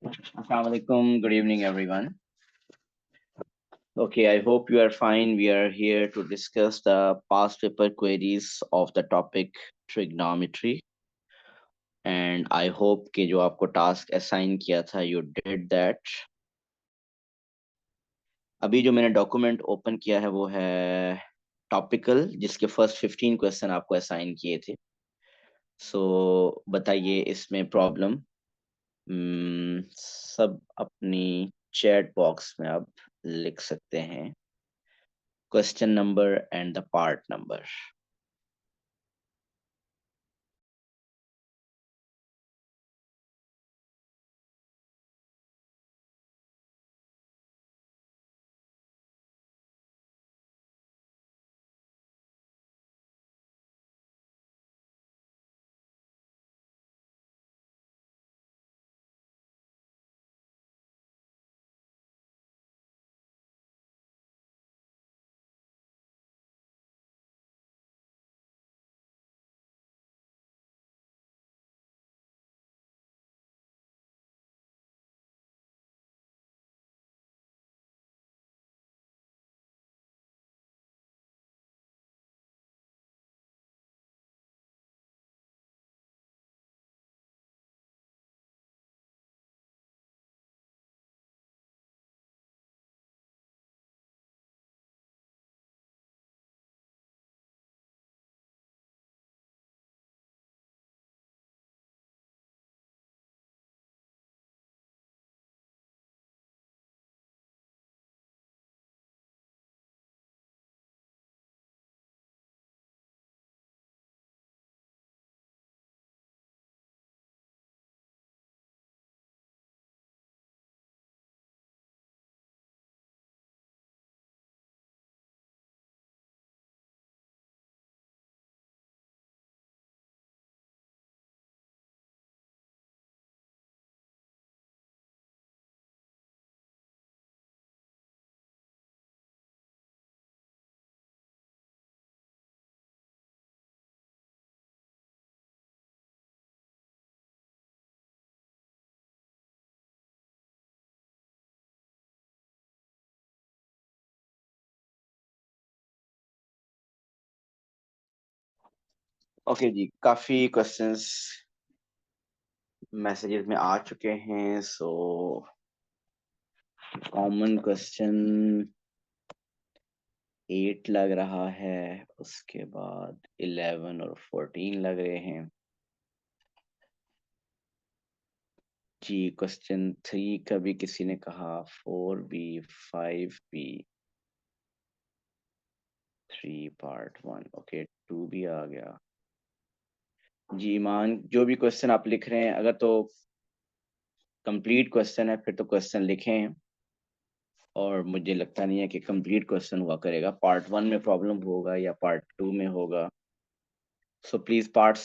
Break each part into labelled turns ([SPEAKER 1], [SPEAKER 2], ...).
[SPEAKER 1] Assalamu alaikum. Good evening, everyone. Okay, I hope you are fine. We are here to discuss the past paper queries of the topic trigonometry. And I hope कि जो आपको task assign किया था, you did that. अभी जो मैंने document open किया है वो है topical, जिसके first 15 question आपको assign किए थे. So बताइए इसमें problem. सब अपनी chat box में आप लिख सकते हैं. Question number and the part number. Okay जी, काफी क्वेश्चंस मैसेजेस में आ चुके हैं. सो कॉमन क्वेश्चन 8 लग रहा है, उसके बाद 11 और 14 लग रहे हैं जी. क्वेश्चन 3 का भी किसी ने कहा 4B 5B 3 पार्ट 1. ओके, 2 भी आ गया जी. ईमान, जो भी क्वेश्चन आप लिख रहे हैं, अगर तो कंप्लीट क्वेश्चन है फिर तो क्वेश्चन लिखें, और मुझे लगता नहीं है कि कंप्लीट क्वेश्चन हुआ करेगा. पार्ट 1 में प्रॉब्लम होगा या पार्ट 2 में होगा. सो प्लीज पार्ट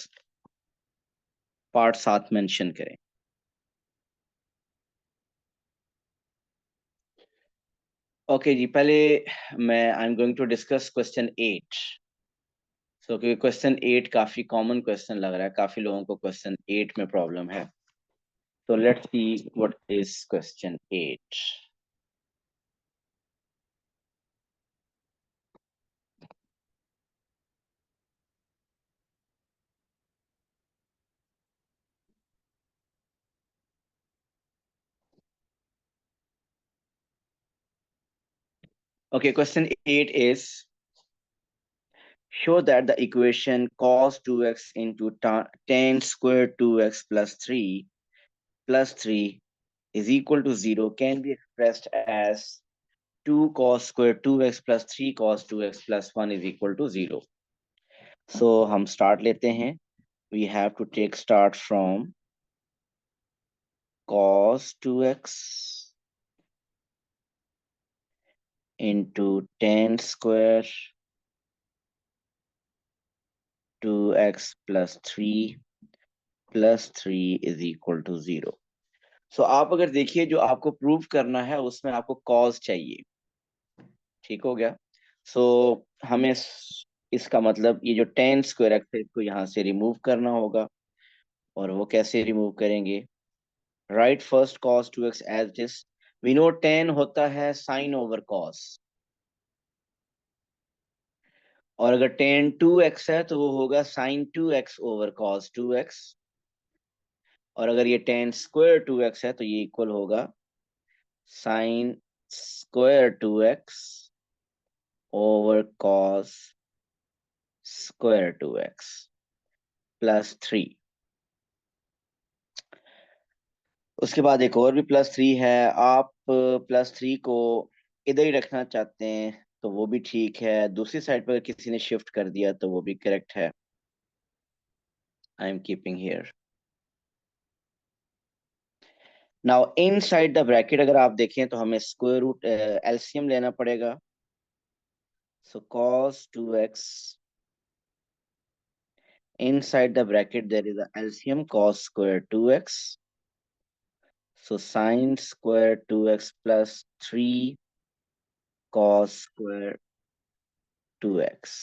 [SPEAKER 1] साथ मेंशन करें. ओके जी, पहले I am going to discuss question 8. So क्योंकि क्वेश्चन 8 काफी कॉमन क्वेश्चन लग रहा है, काफी लोगों को क्वेश्चन 8 में प्रॉब्लम है. तो let's see what is question 8. Okay, question 8 is, show that the equation cos 2x into tan square 2x plus 3 is equal to 0 can be expressed as 2 cos square 2x plus 3 cos 2x plus 1 is equal to 0. So हम start लेते हैं. We have to take start from cos 2x into tan square 2x plus 3 is equal to 0. So आप अगर देखिए, जो आपको prove करना है उसमें आपको कॉज चाहिए. ठीक हो गया. सो हमें इसका मतलब ये जो टेन स्क्वायर एक्स है इसको यहाँ से रिमूव करना होगा. और वो कैसे रिमूव करेंगे? Write first cos 2x as it is. We know tan होता है sin ओवर cos, और अगर tan 2x है तो वो होगा sin 2x over cos 2x, और अगर ये tan स्क्वायर 2x है तो ये इक्वल होगा sin square 2x over cos square 2x plus 3। उसके बाद एक और भी प्लस 3 है। आप प्लस 3 को इधर ही रखना चाहते हैं तो वो भी ठीक है, दूसरी साइड पर किसी ने शिफ्ट कर दिया तो वो भी करेक्ट है। I am keeping here. Now inside the bracket अगर आप देखें तो हमें स्क्वायर रूट एलसीएम लेना पड़ेगा। सो cos 2x inside the bracket there is a LCM cos square 2x, so sin square 2x plus 3 cos square 2x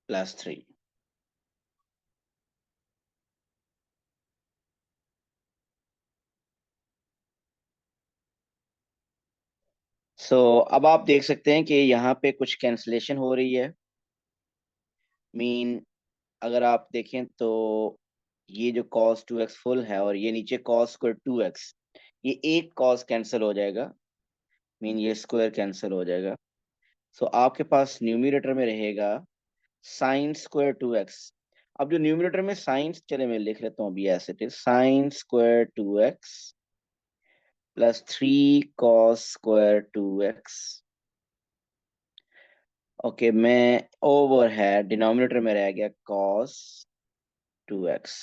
[SPEAKER 1] plus 3। सो अब आप देख सकते हैं कि यहाँ पे कुछ कैंसलेशन हो रही है। मीन अगर आप देखें तो ये जो cos 2x फुल है और ये नीचे cos स्क्वायर 2x, ये एक cos कैंसिल हो जाएगा, मीन ये स्क्वायर कैंसिल हो जाएगा। सो आपके पास न्यूमरेटर में रहेगा साइन स्क्वायर 2x। अब जो न्यूमरेटर में साइन, चले मैं लिख लेता हूँ अभी as it is, sine square 2x plus 3 cos square 2x। Okay, मैं ओवर है डिनोमिनेटर में रह गया cos 2x।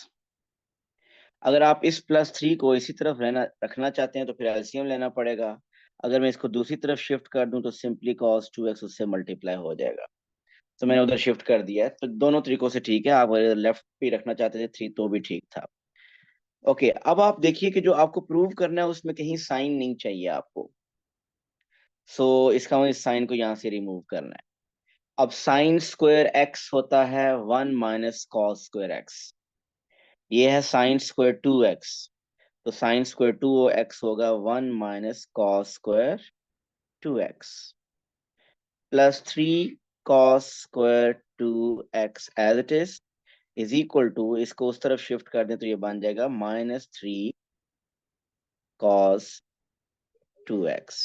[SPEAKER 1] अगर आप इस प्लस 3 को इसी तरफ रहना रखना चाहते हैं तो फिर एलसीएम लेना पड़ेगा। अगर मैं इसको दूसरी तरफ शिफ्ट कर दूं तो सिंपली cos 2x उससे मल्टीप्लाई हो जाएगा। तो मैंने उधर शिफ्ट कर दिया है, तो दोनों तरीकों से ठीक है। आप अगर लेफ्ट पे रखना चाहते थे 3 तो भी ठीक था। ओके, अब आप देखिए कि जो आपको प्रूव करना है उसमें कहीं साइन नहीं चाहिए आपको। सो इसका मतलब इस साइन को यहाँ से रिमूव करना है। अब साइन स्क्वायर एक्स होता है 1 माइनस कॉस स्क्वायर एक्स। ये है साइन स्क्वायर 2x, तो साइन स्क्वायर 2x होगा 1 minus cos square 2x plus 3 cos square 2x as it is equal to, इसको उस तरफ शिफ्ट कर दें तो ये बन जाएगा -3 cos 2x।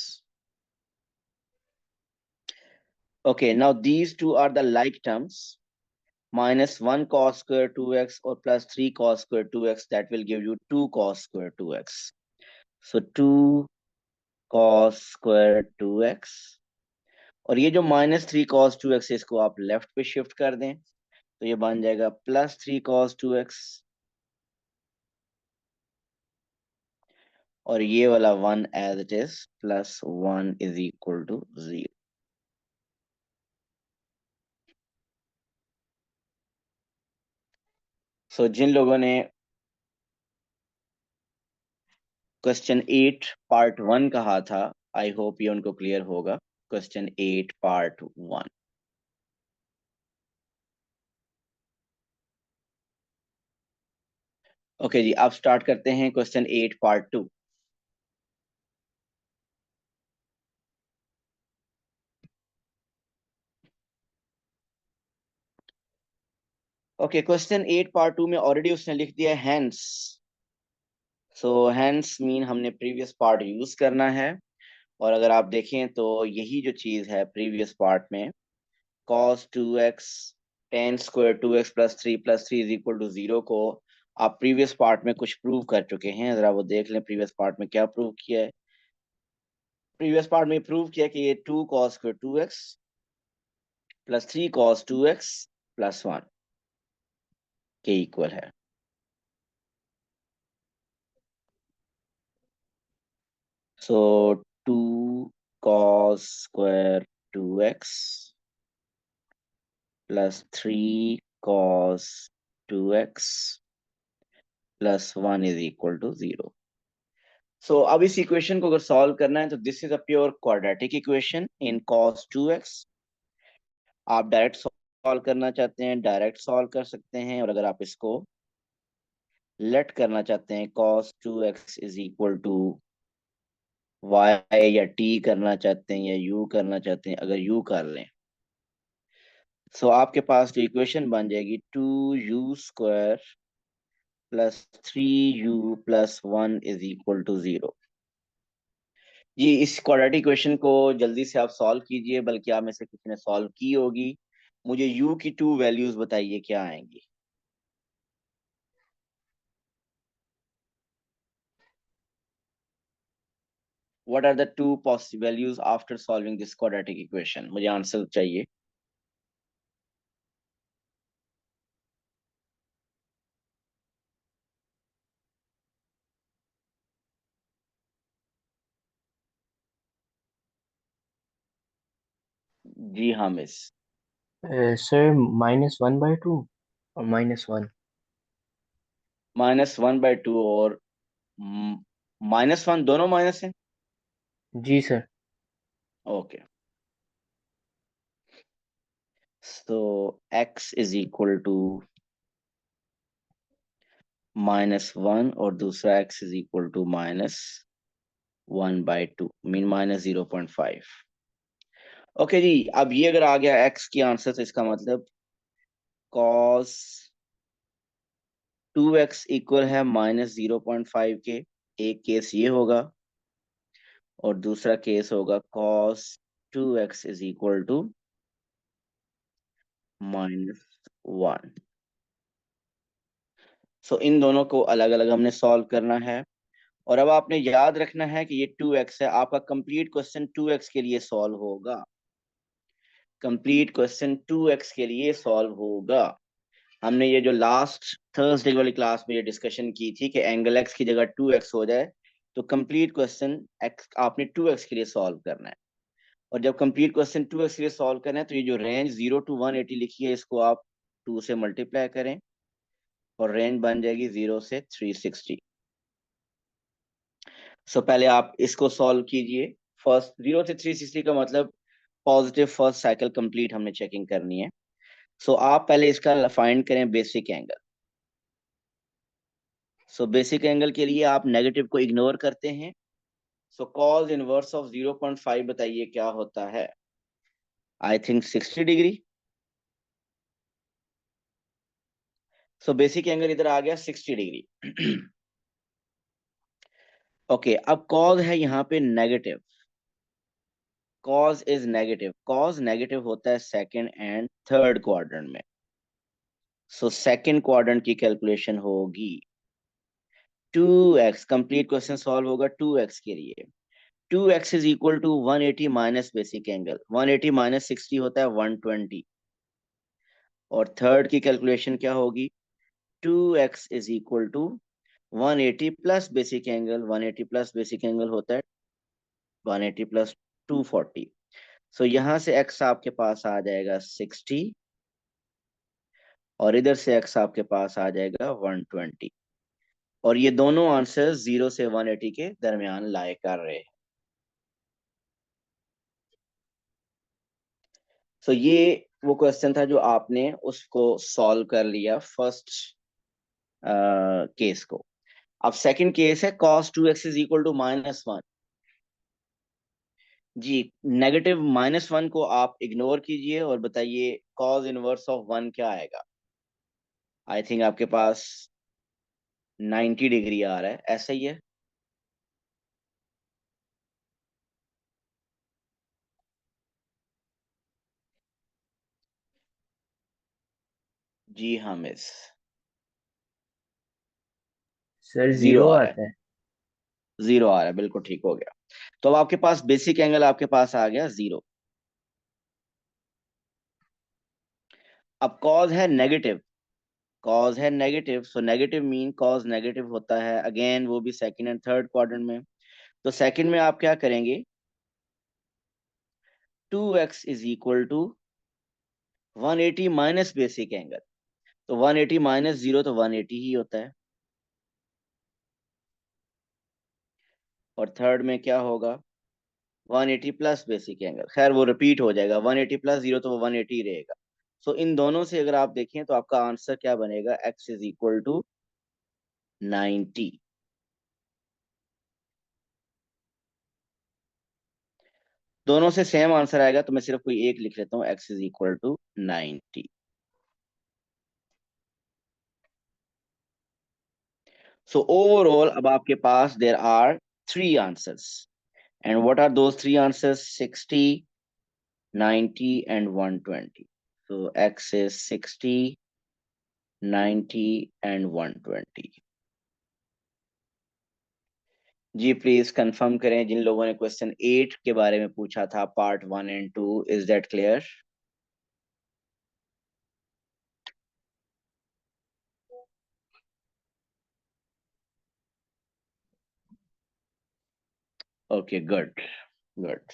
[SPEAKER 1] Okay, now these two are the like terms. -1 cos square 2x or plus 3 cos square 2x, that will give you 2 cos square 2x. So 2 cos square 2x, और ये जो -3 cos 2x है इसको आप left पे shift कर दें तो ये बन जाएगा +3 cos 2x, और ये वाला 1 as it is +1 is equal to 0। So जिन लोगों ने क्वेश्चन 8 पार्ट 1 कहा था, आई होप ये उनको क्लियर होगा। Question 8 part 1। ओके जी, अब स्टार्ट करते हैं question 8 part 2। Okay, question 8 part 2 में ऑलरेडी उसने लिख दिया हैंस। सो हैंस मीन हमने प्रीवियस पार्ट यूज करना है, और अगर आप देखें तो यही जो चीज है प्रीवियस पार्ट में, cos 2x tan square 2x plus three is equal to 0 को आप प्रीवियस पार्ट में कुछ प्रूव कर चुके हैं। जरा वो देख लें प्रीवियस पार्ट में क्या प्रूव किया है। प्रीवियस पार्ट में प्रूव किया कि ये 2 cos square 2x plus 3 cos 2x plus 1 के इक्वल है। So 2 cos square 2x plus 3 cos 2x plus 1 is equal to 0। So अब इस इक्वेशन को अगर सॉल्व करना है तो this is a pure quadratic equation in cos 2x। आप डायरेक्ट सॉल्व करना चाहते हैं डायरेक्ट सॉल्व कर सकते हैं, और अगर आप इसको लेट करना चाहते हैं cos 2x is equal to y, या t करना चाहते हैं या u करना चाहते हैं, अगर u कर लें तो आपके पास जो इक्वेशन बन जाएगी 2u² plus 3u plus 1 is equal to 0। जी, इस क्वाड्रेटिक इक्वेशन को जल्दी से आप सॉल्व कीजिए, बल्कि आप में से किसी ने सॉल्व की होगी। मुझे u की 2 वैल्यूज बताइए क्या आएंगी। What are the two possible values after solving this quadratic equation, मुझे आंसर चाहिए। जी हाँ मिस।
[SPEAKER 2] सर -1/2 और -1।
[SPEAKER 1] -1/2 और -1 दोनों माइनस है।
[SPEAKER 2] जी sir.
[SPEAKER 1] Okay, so x is equal to -1 और दूसरा x is equal to -1/2, mean -0.5। Okay जी, अब ये अगर आ गया x की आंसर तो इसका मतलब cos 2x इक्वल है -0.5 के। एक केस ये होगा और दूसरा केस होगा cos 2x is equal to -1। So इन दोनों को अलग अलग हमने सॉल्व करना है। और अब आपने याद रखना है कि ये 2x है, आपका कंप्लीट क्वेश्चन 2x के लिए सॉल्व होगा। कंप्लीट क्वेश्चन 2x के लिए सॉल्व होगा। हमने ये जो लास्ट थर्सडे वाली क्लास में ये डिस्कशन की थी कि एंगल x की जगह 2x हो जाए तो कंप्लीट क्वेश्चन x आपने 2x के लिए सॉल्व करना है। और जब कंप्लीट क्वेश्चन 2x के लिए सॉल्व करना है तो ये जो रेंज 0 to 180 लिखी है इसको आप 2 से मल्टीप्लाई करें और रेंज बन जाएगी 0 से 360। सो पहले आप इसको सॉल्व कीजिए। फर्स्ट 0 से 360 का मतलब पॉजिटिव फर्स्ट साइकिल कंप्लीट हमने चेकिंग करनी है। सो आप पहले इसका फाइंड करें बेसिक एंगल। सो बेसिक एंगल के लिए आप नेगेटिव को इग्नोर करते हैं। सो कॉज इनवर्स ऑफ 0.5 बताइए क्या होता है। I think 60 degree. So basic angle इधर आ गया 60 डिग्री। ओके, अब कॉज है यहाँ पे negative. Cause is negative, cause negative होता है सेकंड एंड थर्ड क्वाड्रेंट में। सो सेकंड क्वाड्रेंट की कैलकुलेशन होगी 2x। कंप्लीट क्वेश्चन सॉल्व होगा 2x के लिए। 2x is equal to 180 minus basic angle. 180 minus 60 होता है 120। और थर्ड की कैलकुलेशन क्या होगी 2x is equal to 180 plus basic angle. 180 plus basic angle होता है 180 प्लस 240। सो यहां से x आपके पास आ जाएगा 60 और इधर से x आपके पास आ जाएगा 120। और ये दोनों आंसर 0 से 180 के दरमियान लाए कर रहे हैं। सो ये वो क्वेश्चन था जो आपने उसको सॉल्व कर लिया फर्स्ट केस को। अब सेकंड केस है cos 2x is equal to -1। जी, नेगेटिव -1 को आप इग्नोर कीजिए और बताइए cos इनवर्स ऑफ 1 क्या आएगा। आई थिंक आपके पास 90 डिग्री आ रहा है, ऐसा ही है। जी हाँ मिस।
[SPEAKER 2] सर
[SPEAKER 1] 0
[SPEAKER 2] 0
[SPEAKER 1] आ रहा है।
[SPEAKER 2] आता है।
[SPEAKER 1] 0 आ रहा है, बिल्कुल ठीक हो गया। तो अब आपके पास बेसिक एंगल आपके पास आ गया 0। अब कॉज है नेगेटिव। कॉज है negative, so negative mean cause negative होता है अगेन, वो भी सेकंड एंड थर्ड क्वाड्रेंट में। तो सेकंड में आप क्या करेंगे 2x is equal to 180 minus basic angle. तो 180 माइनस 0 तो 180 ही होता है। और थर्ड में क्या होगा 180 प्लस बेसिक एंगल, खैर वो रिपीट हो जाएगा, 180 प्लस 0 तो वो 180 ही रहेगा। सो इन दोनों से अगर आप देखें तो आपका आंसर क्या बनेगा x इज इक्वल टू 90। दोनों से सेम आंसर आएगा तो मैं सिर्फ कोई एक लिख लेता हूँ, x is equal to 90। So overall अब आपके पास there are three answers, and what are those three answers? 60, 90 and 120। So x is 60, 90 and 120। जी प्लीज कंफर्म करें जिन लोगों ने क्वेश्चन 8 के बारे में पूछा था, part 1 and 2, is that clear? Okay good, good.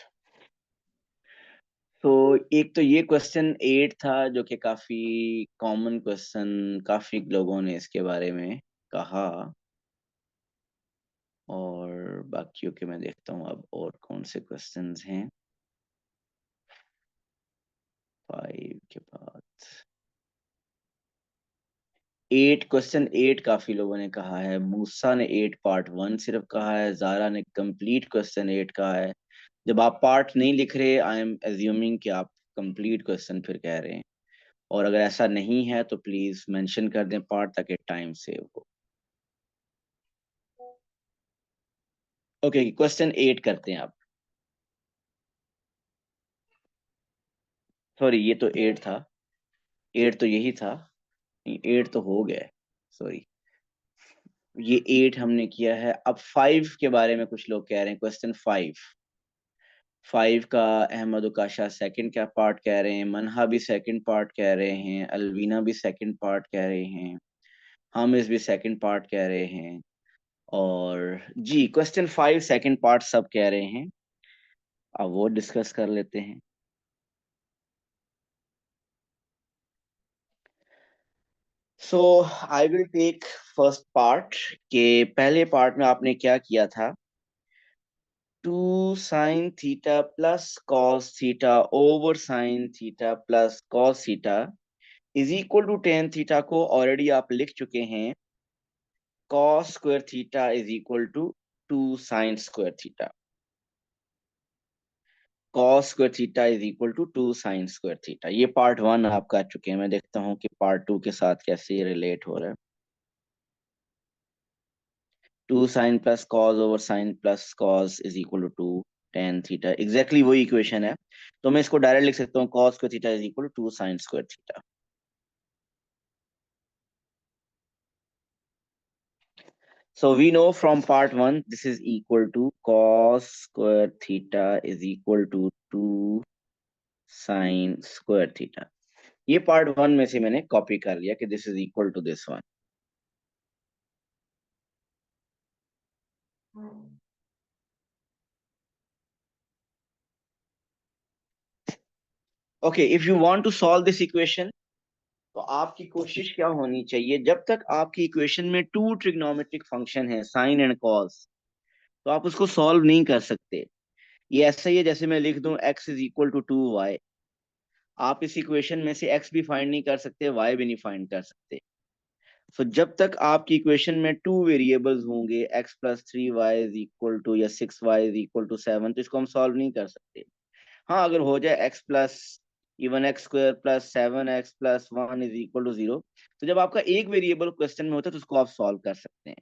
[SPEAKER 1] तो एक तो ये क्वेश्चन 8 था जो कि काफी कॉमन क्वेश्चन, काफी लोगों ने इसके बारे में कहा। और बाकियों के मैं देखता हूँ अब और कौन से क्वेश्चंस हैं 5 के बाद। 8, क्वेश्चन 8 काफी लोगों ने कहा है। मूसा ने 8 पार्ट 1 सिर्फ कहा है, जारा ने कंप्लीट क्वेश्चन 8 कहा है। जब आप पार्ट नहीं लिख रहे, आई एम एज्यूमिंग कि आप कंप्लीट क्वेश्चन फिर कह रहे हैं, और अगर ऐसा नहीं है तो प्लीज मेंशन कर दें पार्ट ताकि टाइम सेव हो। ओके, क्वेश्चन 8 करते हैं आप। सॉरी, ये तो 8 था, 8 तो यही था, 8 तो हो गया, सॉरी। ये 8 हमने किया है। अब 5 के बारे में कुछ लोग कह रहे हैं, क्वेश्चन 5। 5 का अहमद उकाशा सेकंड का पार्ट कह रहे हैं, मनहा भी सेकंड पार्ट कह रहे हैं, अलवीना भी सेकंड पार्ट कह रहे हैं, हामिस भी सेकंड पार्ट कह रहे हैं, और जी क्वेश्चन 5 सेकंड पार्ट सब कह रहे हैं। अब वो डिस्कस कर लेते हैं। So I will take first part. के पहले पार्ट में आपने क्या किया था? 2 sin theta plus cos theta over sine theta plus cos theta is equal to tan theta को ऑलरेडी आप लिख चुके हैं। Cos square theta is equal to 2 sin square theta. Cos square theta is equal to 2 sin square theta. ये part 1 आप कर चुके हैं। मैं देखता हूँ कि पार्ट 2 के साथ कैसे ये रिलेट हो रहा है। 2 sin plus cos over sine plus cos is equal to 2 tan theta, exactly वही इक्वेशन है। तो मैं इसको डायरेक्ट लिख सकता हूँ, cos square theta is equal to 2 sin square theta. So we know from part 1 this is equal to cos square theta is equal to 2 sin square theta. ये part 1 में से मैंने कॉपी कर लिया कि this is equal to this one. Okay, if you want to solve this equation, तो आपकी कोशिश क्या होनी चाहिए? जब तक आपकी इक्वेशन में टू ट्रिग्नोमेट्रिक फंक्शन है, साइन एंड कॉस, तो आप उसको सॉल्व नहीं कर सकते। ये ऐसा ही है जैसे मैं लिख दूं x is equal to 2y। आप इस इक्वेशन में से x भी फाइंड नहीं कर सकते, y भी नहीं फाइंड कर सकते। सो जब तक आपकी इक्वेशन में टू वेरिएबल्स होंगे, x plus 3y is equal to या 6y इज इक्वल टू 7, तो इसको हम सॉल्व नहीं कर सकते। हाँ, अगर हो जाए x plus even x square plus 7x plus 1 is equal to 0, तो जब आपका एक वेरिएबल क्वेश्चन में होता है तो उसको आप सॉल्व कर सकते हैं।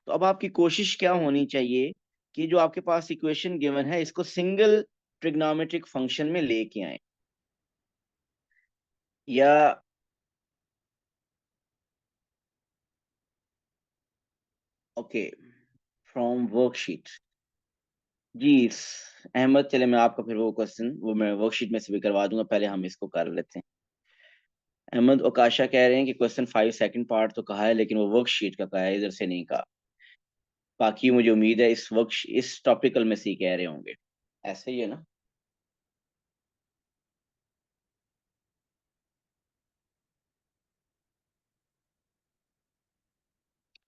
[SPEAKER 1] तो अब आपकी कोशिश क्या होनी चाहिए कि जो आपके पास इक्वेशन गिवन है इसको सिंगल ट्रिग्नोमेट्रिक फंक्शन में लेके आए, या ओके फ्रॉम वर्कशीट। जी अहमद, चले मैं आपका फिर वो क्वेश्चन वो मैं वर्कशीट में से भी करवा दूंगा, पहले हम इसको कर लेते हैं। अहमद ओकाशा कह रहे हैं कि क्वेश्चन 5 सेकंड पार्ट तो कहा है लेकिन वो वर्कशीट का कहा है, इधर से नहीं कहा। बाकी मुझे उम्मीद है इस वर्क इस टॉपिकल में से ही कह रहे होंगे, ऐसे ही है ना?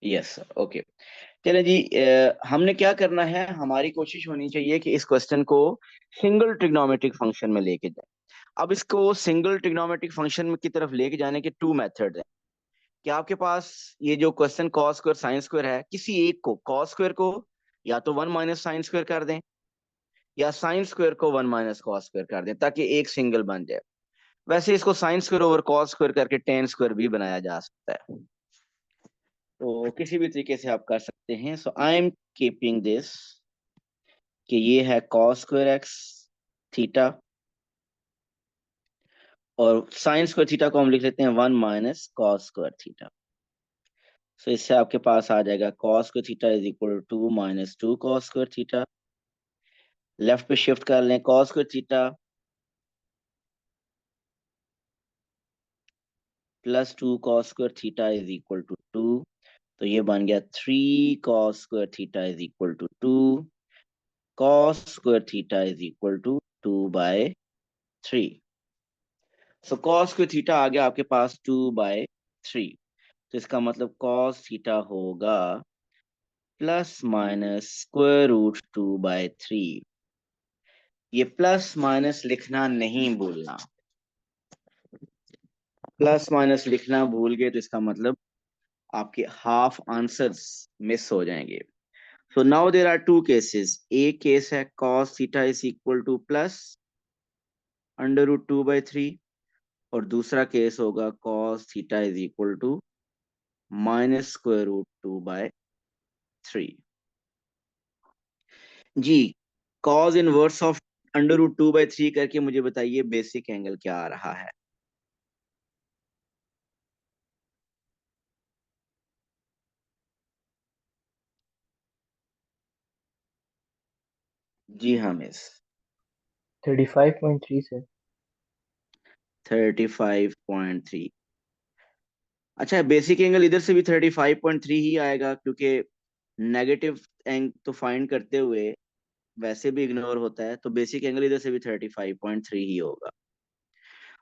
[SPEAKER 1] Yes okay. चले जी, हमने क्या करना है, हमारी कोशिश होनी चाहिए कि इस क्वेश्चन को सिंगल ट्रिग्नोमेट्रिक फंक्शन में लेके जाए। अब इसको सिंगल ट्रिग्नोमेट्रिक फंक्शन की तरफ लेके जाने के टू मेथड हैं। कि आपके पास ये जो question cos square sine square है, किसी एक को कॉस स्क्वायर को या तो 1 - साइन स्क्वायर कर दें, या साइन स्क्वायर को 1 - कॉस स्क्वायर कर दें, ताकि एक सिंगल बन जाए। वैसे इसको sign square over cos square करके टेन स्क्वायर भी बनाया जा सकता है, तो किसी भी तरीके से आप कर सकते हैं। So I am keeping this कि ये है कॉस स्क्वायर एक्स थीटा, और साइन स्क्वायर थीटा को हम लिख लेते हैं 1 - कॉस स्क्वायर थीटा। सो इससे आपके पास आ जाएगा cos square theta is equal to -2 cos square theta. Left पे शिफ्ट कर लें, cos square theta +2 cos square theta is equal to 2। तो ये बन गया 3 cos square theta is equal to 2। Cos square theta is equal to 2/3। So cos square theta आ गया आपके पास 2/3। तो इसका मतलब कॉस थीटा होगा ±√2/3। ये प्लस माइनस लिखना नहीं भूलना, प्लस माइनस लिखना भूल गए तो इसका मतलब आपके हाफ आंसर्स मिस हो जाएंगे। So now there are two cases. एक केस है cos theta is equal to +√2/3, और दूसरा केस होगा cos theta is equal to -√2/3। जी, कॉज इनवर्स ऑफ √2/3 करके मुझे बताइए बेसिक एंगल क्या आ रहा है। जी हाँ मिस।
[SPEAKER 2] 35.3 सर।
[SPEAKER 1] 35.3। अच्छा, बेसिक एंगल इधर से भी 35.3 ही आएगा, क्योंकि नेगेटिव एंग तो फाइंड करते हुए वैसे भी इग्नोर होता है, तो बेसिक एंगल इधर से भी 35.3 ही होगा।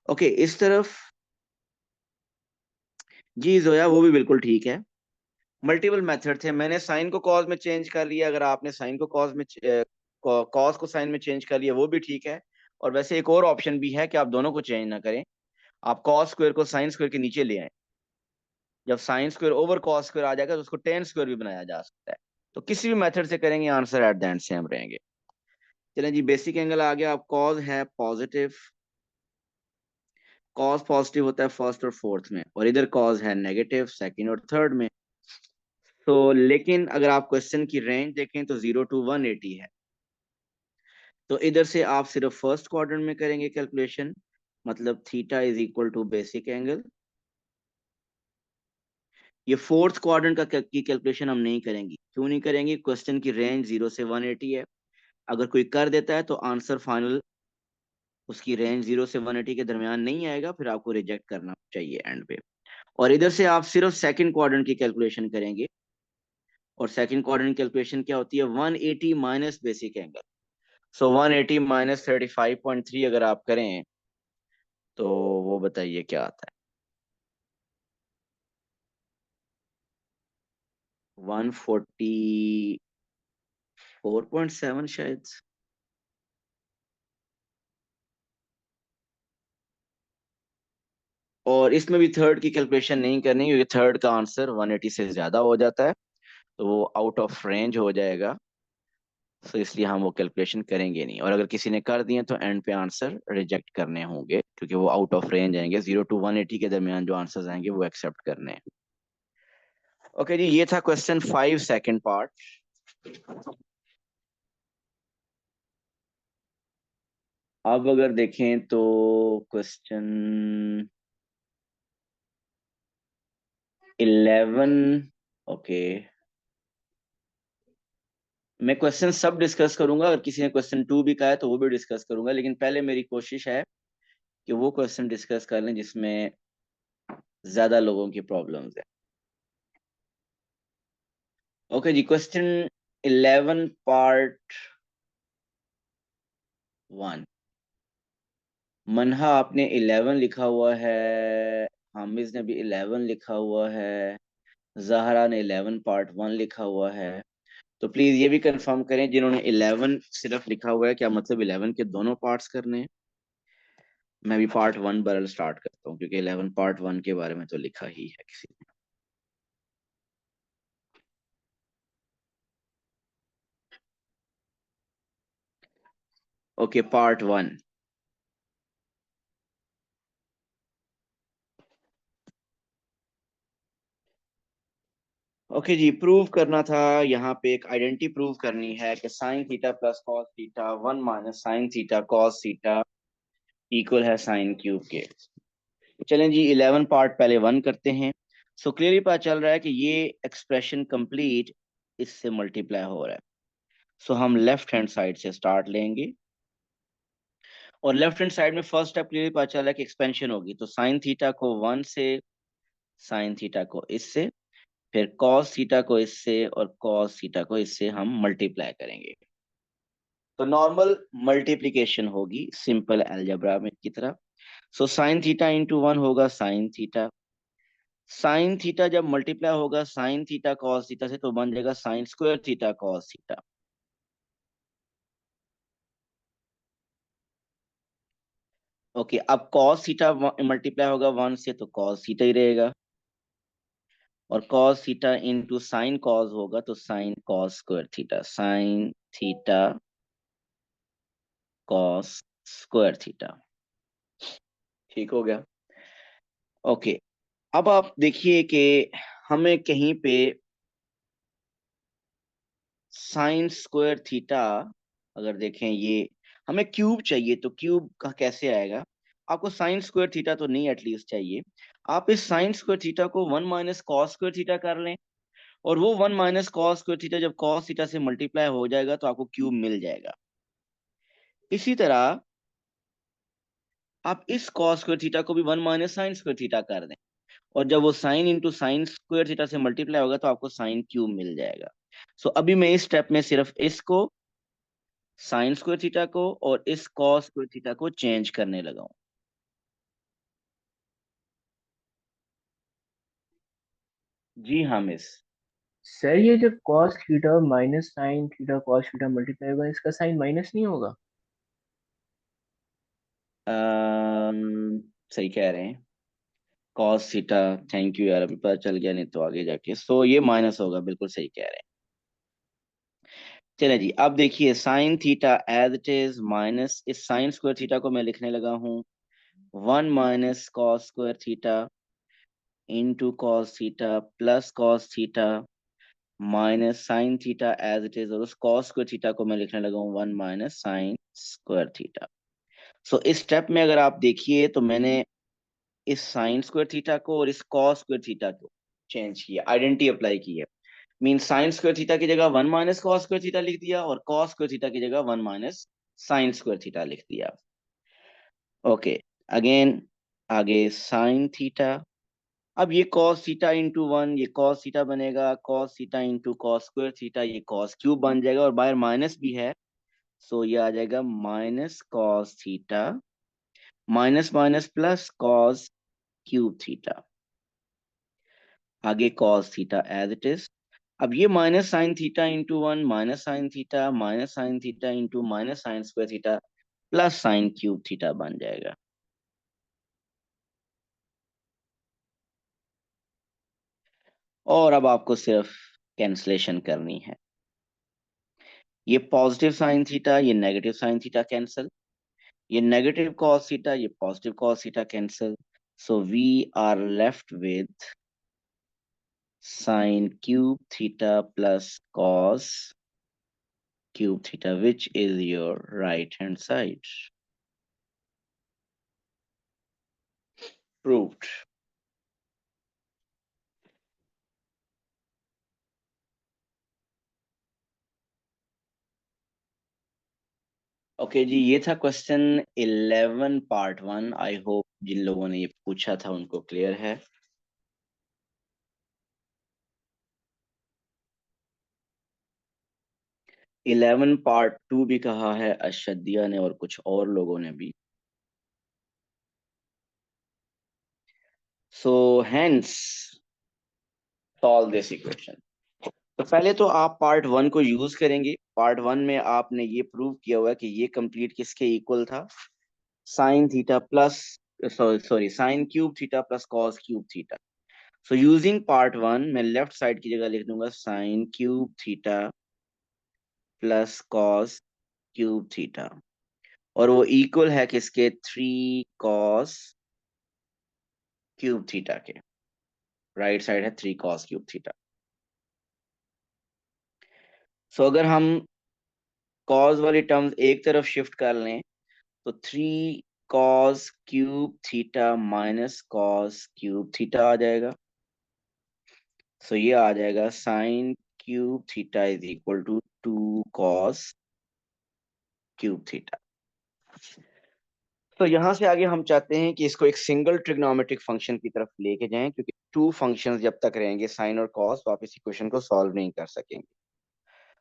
[SPEAKER 1] ओके, इस तरफ जी जोया, वो भी बिल्कुल ठीक है। मल्टीपल मेथड थे, मैंने साइन को कॉस में चेंज कर लिया, अगर आपने साइन को कॉस में कॉस को साइन में चेंज कर लिया वो भी ठीक है। और वैसे एक और ऑप्शन भी है कि आप दोनों को चेंज ना करें, आप कॉस स्क्वायर को साइन स्क्वायर के नीचे ले आए। जब sine square over cos square आ जाएगा तो उसको टेन स्क्वायर भी बनाया जा सकता है। तो किसी भी मेथड से करेंगे answer at the end same रहेंगे। चलें जी, बेसिक एंगल आ गया। अब कॉस है पॉजिटिव, कॉस पॉजिटिव होता है फर्स्ट और फोर्थ में, और इधर कॉस है नेगेटिव सेकंड और थर्ड में। तो लेकिन अगर आप क्वेश्चन की रेंज देखें तो 0 to 180 है। तो इधर से आप सिर्फ फर्स्ट क्वाड्रेंट में करेंगे कैलकुलेशन, मतलब theta is equal to basic angle. ये फोर्थ क्वाड्रेंट का की कैलकुलेशन हम नहीं करेंगे। क्यों नहीं करेंगे? क्वेश्चन की रेंज 0 से 180 है। अगर कोई कर देता है तो आंसर फाइनल उसकी रेंज 0 से 180 के दरमियान नहीं आएगा, फिर आपको रिजेक्ट करना चाहिए एंड पे। और इधर से आप सिर्फ सेकंड क्वाड्रेंट की कैलकुलेशन करेंगे, और सेकंड क्वाड्रेंट कैलकुलेशन क्या होती है? 180 माइनस बेसिक एंगल। सो 180 -35.3 अगर आप करें तो वो बताइए क्या आता है? 144.7 शायद। और इसमें भी थर्ड की कैलकुलेशन नहीं करनी, क्योंकि थर्ड का आंसर 180 से ज्यादा हो जाता है, तो वो आउट ऑफ रेंज हो जाएगा। तो इसलिए हम वो कैलकुलेशन करेंगे नहीं, और अगर किसी ने कर दिए तो एंड पे आंसर रिजेक्ट करने होंगे, क्योंकि वो आउट ऑफ रेंज आएंगे। 0 to 180 के दरमियान जो आंसर्स आएंगे वो एक्सेप्ट करने हैं। ओके जी, ये था क्वेश्चन 5 सेकंड पार्ट। अब अगर देखें तो क्वेश्चन 11। ओके, मैं क्वेश्चन सब डिस्कस करूंगा, अगर किसी ने क्वेश्चन 2 भी कहा है तो वो भी डिस्कस करूंगा, लेकिन पहले मेरी कोशिश है कि वो क्वेश्चन डिस्कस कर लें जिसमें ज्यादा लोगों की प्रॉब्लम्स है। ओके जी, क्वेश्चन 11 पार्ट 1। मनहा आपने 11 लिखा हुआ है, हामिज ने भी 11 लिखा हुआ है, जहरा ने 11 पार्ट 1 लिखा हुआ है। तो प्लीज ये भी कंफर्म करें जिन्होंने 11 सिर्फ लिखा हुआ है, क्या मतलब 11 के दोनों पार्ट्स करने हैं? मैं भी पार्ट वन बरल स्टार्ट करता हूँ, क्योंकि 11 पार्ट वन के बारे में तो लिखा ही है किसी ने। Okay, part one. ओके जी, प्रूव करना था। यहाँ पे एक आइडेंटिटी प्रूव करनी है कि sign theta plus cos theta 1 - sine theta cos theta equal है साइन क्यूब के। चलें जी, 11 पार्ट पहले वन करते हैं। सो क्लियरली पता चल रहा है कि ये एक्सप्रेशन कंप्लीट इससे मल्टीप्लाई हो रहा है। सो हम लेफ्ट हैंड साइड से स्टार्ट लेंगे, और लेफ्ट हैंड साइड में फर्स्ट स्टेप क्लियरली पता चल रहा है कि एक्सपेंशन होगी। तो साइन थीटा को 1 से, साइन थीटा को इससे, फिर कॉस थीटा को इससे, और कॉस थीटा को इससे हम मल्टीप्लाई करेंगे। तो नॉर्मल मल्टीप्लिकेशन होगी सिंपल अलजेब्रा में की तरह। सो साइन थीटा इंटू 1 होगा साइन थीटा। साइन थीटा जब मल्टीप्लाई होगा साइन थीटा कॉस थीटा से, तो बन जाएगा sign square theta cos theta. Okay, अब कॉस थीटा मल्टीप्लाई होगा 1 से, तो कॉस थीटा ही रहेगा, और cos theta into sine cos होगा तो sine cos square theta, sign theta cos square theta. ठीक हो गया। ओके, अब आप देखिए कि हमें कहीं पे साइन स्क्वायर थीटा, अगर देखें ये हमें क्यूब चाहिए, तो क्यूब का कैसे आएगा? आपको साइन स्क्वायर थीटा तो नहीं एटलीस्ट चाहिए, आप इस साइन स्क्वायर थीटा को 1 - कॉस स्क्वायर थीटा कर लें, और वो 1 - कॉस स्क्वायर थीटा जब कॉस थीटा से मल्टीप्लाई हो जाएगा तो आपको क्यूब मिल जाएगा। इसी तरह आप इस कॉस स्क्वायर थीटा को भी 1 - साइन स्क्वायर थीटा कर दें, और जब वो sign into sign square theta से मल्टीप्लाई होगा तो आपको साइन क्यूब मिल जाएगा। सो अभी मैं इस स्टेप में सिर्फ इसको, साइन स्क्वायर थीटा को, और इस कॉस स्क्वायर थीटा को चेंज करने लगा हूं। जी हाँ मिस।
[SPEAKER 2] सर ये जब cos theta minus sine theta cos theta multiply होगा, इसका साइन माइनस नहीं होगा?
[SPEAKER 1] सही कह रहे हैं, कॉस थीटा। थैंक यू यार, अभी पता चल गया, नहीं तो आगे जाके सो ये माइनस होगा, बिल्कुल सही कह रहे हैं। चलिए जी, अब देखिए sine theta as it is minus इस साइन स्क्वायर थीटा को मैं लिखने लगा हूँ 1 - cos square theta into cos theta plus cos theta minus sine theta as it is, और उस कॉस स्क्वायर थीटा को मैं लिखने लगा हूँ 1 - साइन स्क्वायर थीटा। सो इस स्टेप में अगर आप देखिए तो मैंने इस साइन स्क्वायर थीटा को और इस कॉस स्क्वायर थीटा को चेंज किया, आइडेंटिटी अप्लाई की है। मीन साइन स्क्वायर थीटा की जगह 1 - कॉस स्क्वायर थीटा लिख दिया, और कॉस स्क्वायर थीटा की जगह 1 - साइन स्क्वायर थीटा लिख दिया। ओके, अगेन आगे साइन थीटा। अब ये कॉस थीटा इंटू 1, ये कॉस थीटा बनेगा, cos theta into cos square theta, ये कॉस क्यूब बन जाएगा, और बाहर माइनस भी है, सो ये आ जाएगा minus cos theta minus minus plus cos cube theta. आगे cos theta as it is. अब ये minus sine theta into 1 minus sine theta into minus sine square theta plus sine cube theta बन जाएगा। और अब आपको सिर्फ कैंसलेशन करनी है। ये पॉजिटिव साइन थीटा, ये नेगेटिव साइन थीटा कैंसिल, ये नेगेटिव कॉस थीटा, ये positive cos theta cancel. So we are left with sine cube theta plus cos cube theta, which is your right hand side. Proved. Okay जी, ये था question 11 part one. I hope जिन लोगों ने ये पूछा था उनको क्लियर है। 11 पार्ट टू भी कहा है अशदिया ने और कुछ और लोगों ने भी। So hence solve this equation. तो पहले तो आप पार्ट वन को यूज करेंगे। पार्ट वन में आपने ये प्रूव किया हुआ है कि ये कंप्लीट किसके इक्वल था, sign theta plus sorry sine cube theta plus cos cube theta. So using part one मैं लेफ्ट साइड की जगह लिख दूंगा sign cube theta plus cos cube theta, और वो इक्वल है किसके, 3 कॉस क्यूब थीटा के। राइट साइड है 3 कॉस क्यूब थीटा। सो अगर हम कॉस वाली टर्म्स एक तरफ शिफ्ट कर लें तो 3 cos cube theta minus cos cube theta आ जाएगा। सो ये आ जाएगा sine cube theta is equal to 2 cos cube theta. तो यहां से आगे हम चाहते हैं कि इसको एक सिंगल ट्रिग्नोमेट्रिक फंक्शन की तरफ लेके जाएं, क्योंकि टू फंक्शंस जब तक रहेंगे साइन और कॉस तो आप इस इक्वेशन को सॉल्व नहीं कर सकेंगे।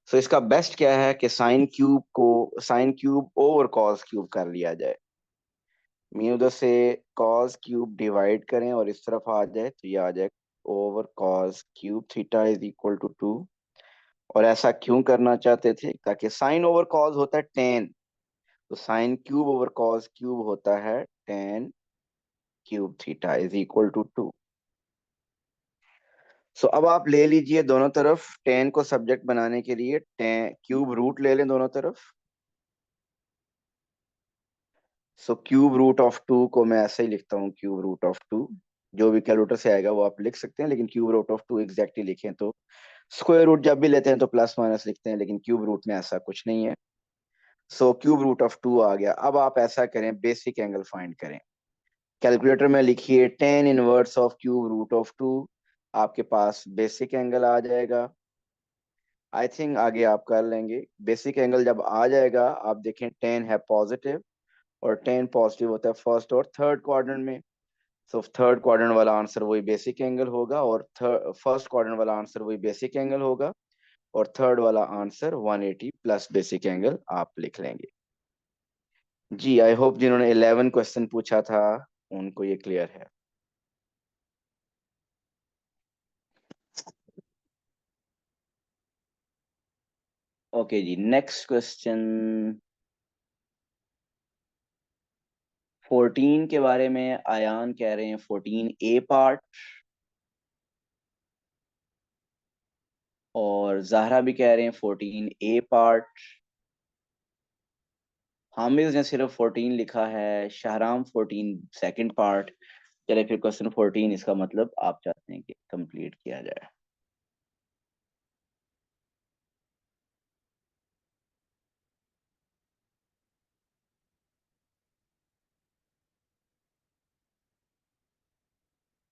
[SPEAKER 1] सो इसका बेस्ट क्या है कि sign cube over cos cube कर लिया जाए। मी उधर से कॉस क्यूब डिवाइड करें और इस तरफ आ जाए तो ये आ जाए over cos cube theta is equal to 2। और ऐसा क्यों करना चाहते थे, ताकि साइन ओवर कॉस होता है टेन, तो sine cube over cos cube होता है tan cube theta is equal to 2। So अब आप ले लीजिए दोनों तरफ टेन को सब्जेक्ट बनाने के लिए टेन क्यूब रूट ले लें दोनों तरफ। सो क्यूब रूट ऑफ 2 को मैं ऐसे ही लिखता हूँ, क्यूब रूट ऑफ 2। जो भी कैलकुलेटर से आएगा वो आप लिख सकते हैं, लेकिन क्यूब रूट ऑफ 2 एग्जैक्टली लिखें तो स्क्वायर रूट जब भी लेते हैं तो प्लस माइनस लिखते हैं, लेकिन क्यूब रूट में ऐसा कुछ नहीं है। सो क्यूब रूट ऑफ 2 आ गया। अब आप ऐसा करें, बेसिक एंगल फाइंड करें। कैलकुलेटर में लिखिए tan inverse of cube root of 2, आपके पास बेसिक एंगल आ जाएगा। आई थिंक आगे आप कर लेंगे। बेसिक एंगल जब आ जाएगा आप देखें टेन है पॉजिटिव, और टेन पॉजिटिव होता है फर्स्ट और थर्ड क्वाड्रेंट में। सो थर्ड क्वाड्रेंट वाला आंसर वही बेसिक एंगल होगा, और फर्स्ट क्वाड्रेंट वाला आंसर वही बेसिक एंगल होगा, और थर्ड वाला आंसर 180 प्लस बेसिक एंगल आप लिख लेंगे। जी आई होप जिन्होंने 11 क्वेश्चन पूछा था उनको ये क्लियर है। ओके जी, नेक्स्ट क्वेश्चन 14 के बारे में आयान कह रहे हैं 14A पार्ट, और जहरा भी कह रहे हैं 14A पार्ट। हामिद ने सिर्फ 14 लिखा है, शाहराम 14 सेकंड पार्ट। चलिए फिर क्वेश्चन 14 इसका मतलब आप चाहते हैं कि कंप्लीट किया जाए।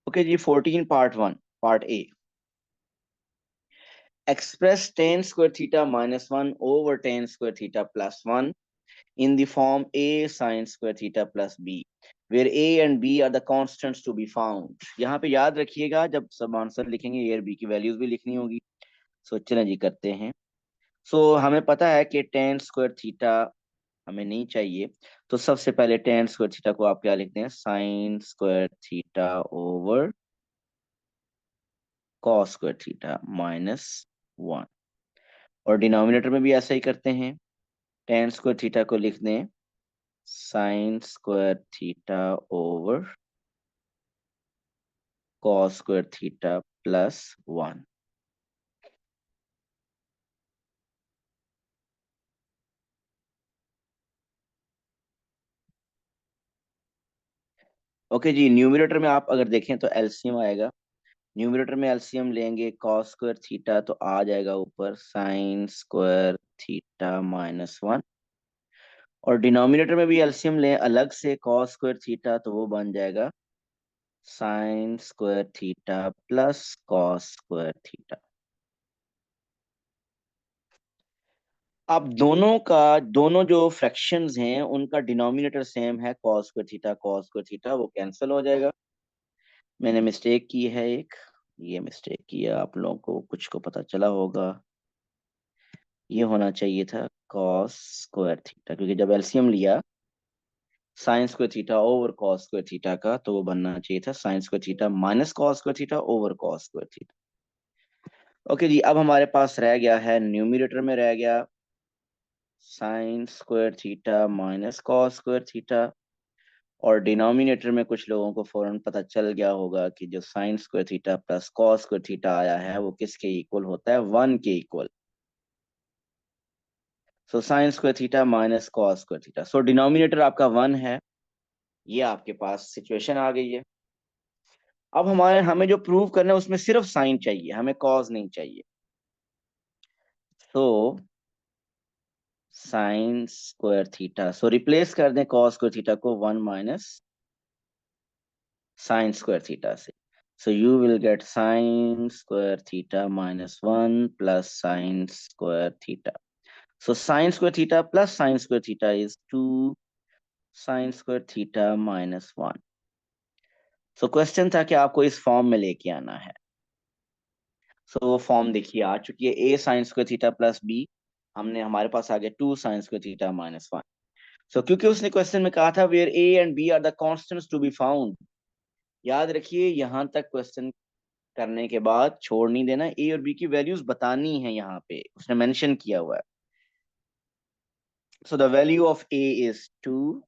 [SPEAKER 1] ओके जी, 14 part 1 part A. Express tan square theta minus 1 over tan square theta plus 1 in the form a sin square theta plus b where a and b are the constants to be found। यहाँ पे याद रखिएगा जब सब answer लिखेंगे a और b की values भी लिखनी होगी। सो चलें जी करते हैं। सो हमें पता है कि टेन स्क्वायर थीटा हमें नहीं चाहिए, तो सबसे पहले टेन स्क्वायर थीटा को आप क्या लिखते हैं, sign square theta over cos square theta minus 1। और डिनोमिनेटर में भी ऐसा ही करते हैं, टेन स्क्वायर थीटा को लिख दें sine square theta over cos square theta plus 1। Okay जी, न्यूमरेटर में आप अगर देखें तो एलसीएम आएगा। न्यूमरेटर में एलसीएम लेंगे कॉस स्क्वायर थीटा तो आ जाएगा ऊपर साइन स्क्वायर थीटा माइनस 1, और डिनोमिनेटर में भी एलसीएम लें अलग से कॉस स्क्वायर थीटा तो वो बन जाएगा sign square theta plus cos square theta. अब दोनों जो फ्रैक्शंस हैं उनका डिनोमिनेटर सेम है, कॉस स्क्वायर थीटा वो कैंसिल हो जाएगा। मैंने मिस्टेक की है एक, ये मिस्टेक किया, आप लोगों को कुछ को पता चला होगा। ये होना चाहिए था कॉस स्क्वायर थीटा, क्योंकि जब एलसीएम लिया sine square theta over cos square theta का तो वो बनना चाहिए था sine square theta minus cos square theta over cos square theta. Okay जी, अब हमारे पास रह गया है न्यूमरेटर में रह गया sign square theta minus cos square theta, और डिनोमिनेटर में कुछ लोगों को फौरन पता चल गया होगा कि जो sign square theta plus cos square theta आया है वो किसके इक्वल होता है, 1 के equal. So sine square theta minus cos square theta, सो डिनोमिनेटर आपका 1 है। ये आपके पास सिचुएशन आ गई है। अब हमें जो प्रूव करना है उसमें सिर्फ साइन चाहिए, हमें कॉस नहीं चाहिए। सो साइन स्क्वायर थीटा, सो रिप्लेस कर दें कॉस स्क्वायर थीटा को 1 माइनस साइन स्क्वायर थीटा से। So you will get sign square theta minus 1 plus sign square theta. So sine square theta plus sign square theta is 2 sine square theta minus 1। So question था कि आपको इस form में लेके आना है। सो वो फॉर्म देखिए आ चुकी है, a sine square theta plus b, हमारे पास आ गया 2 sine square theta minus 1। So क्योंकि उसने क्वेश्चन में कहा था where a and b are the constants to be found, याद रखिए यहां तक क्वेश्चन करने के बाद छोड़ नहीं देना, ए और बी की वैल्यूज बतानी है, यहाँ पे उसने मेंशन किया हुआ है। So the value of A is 2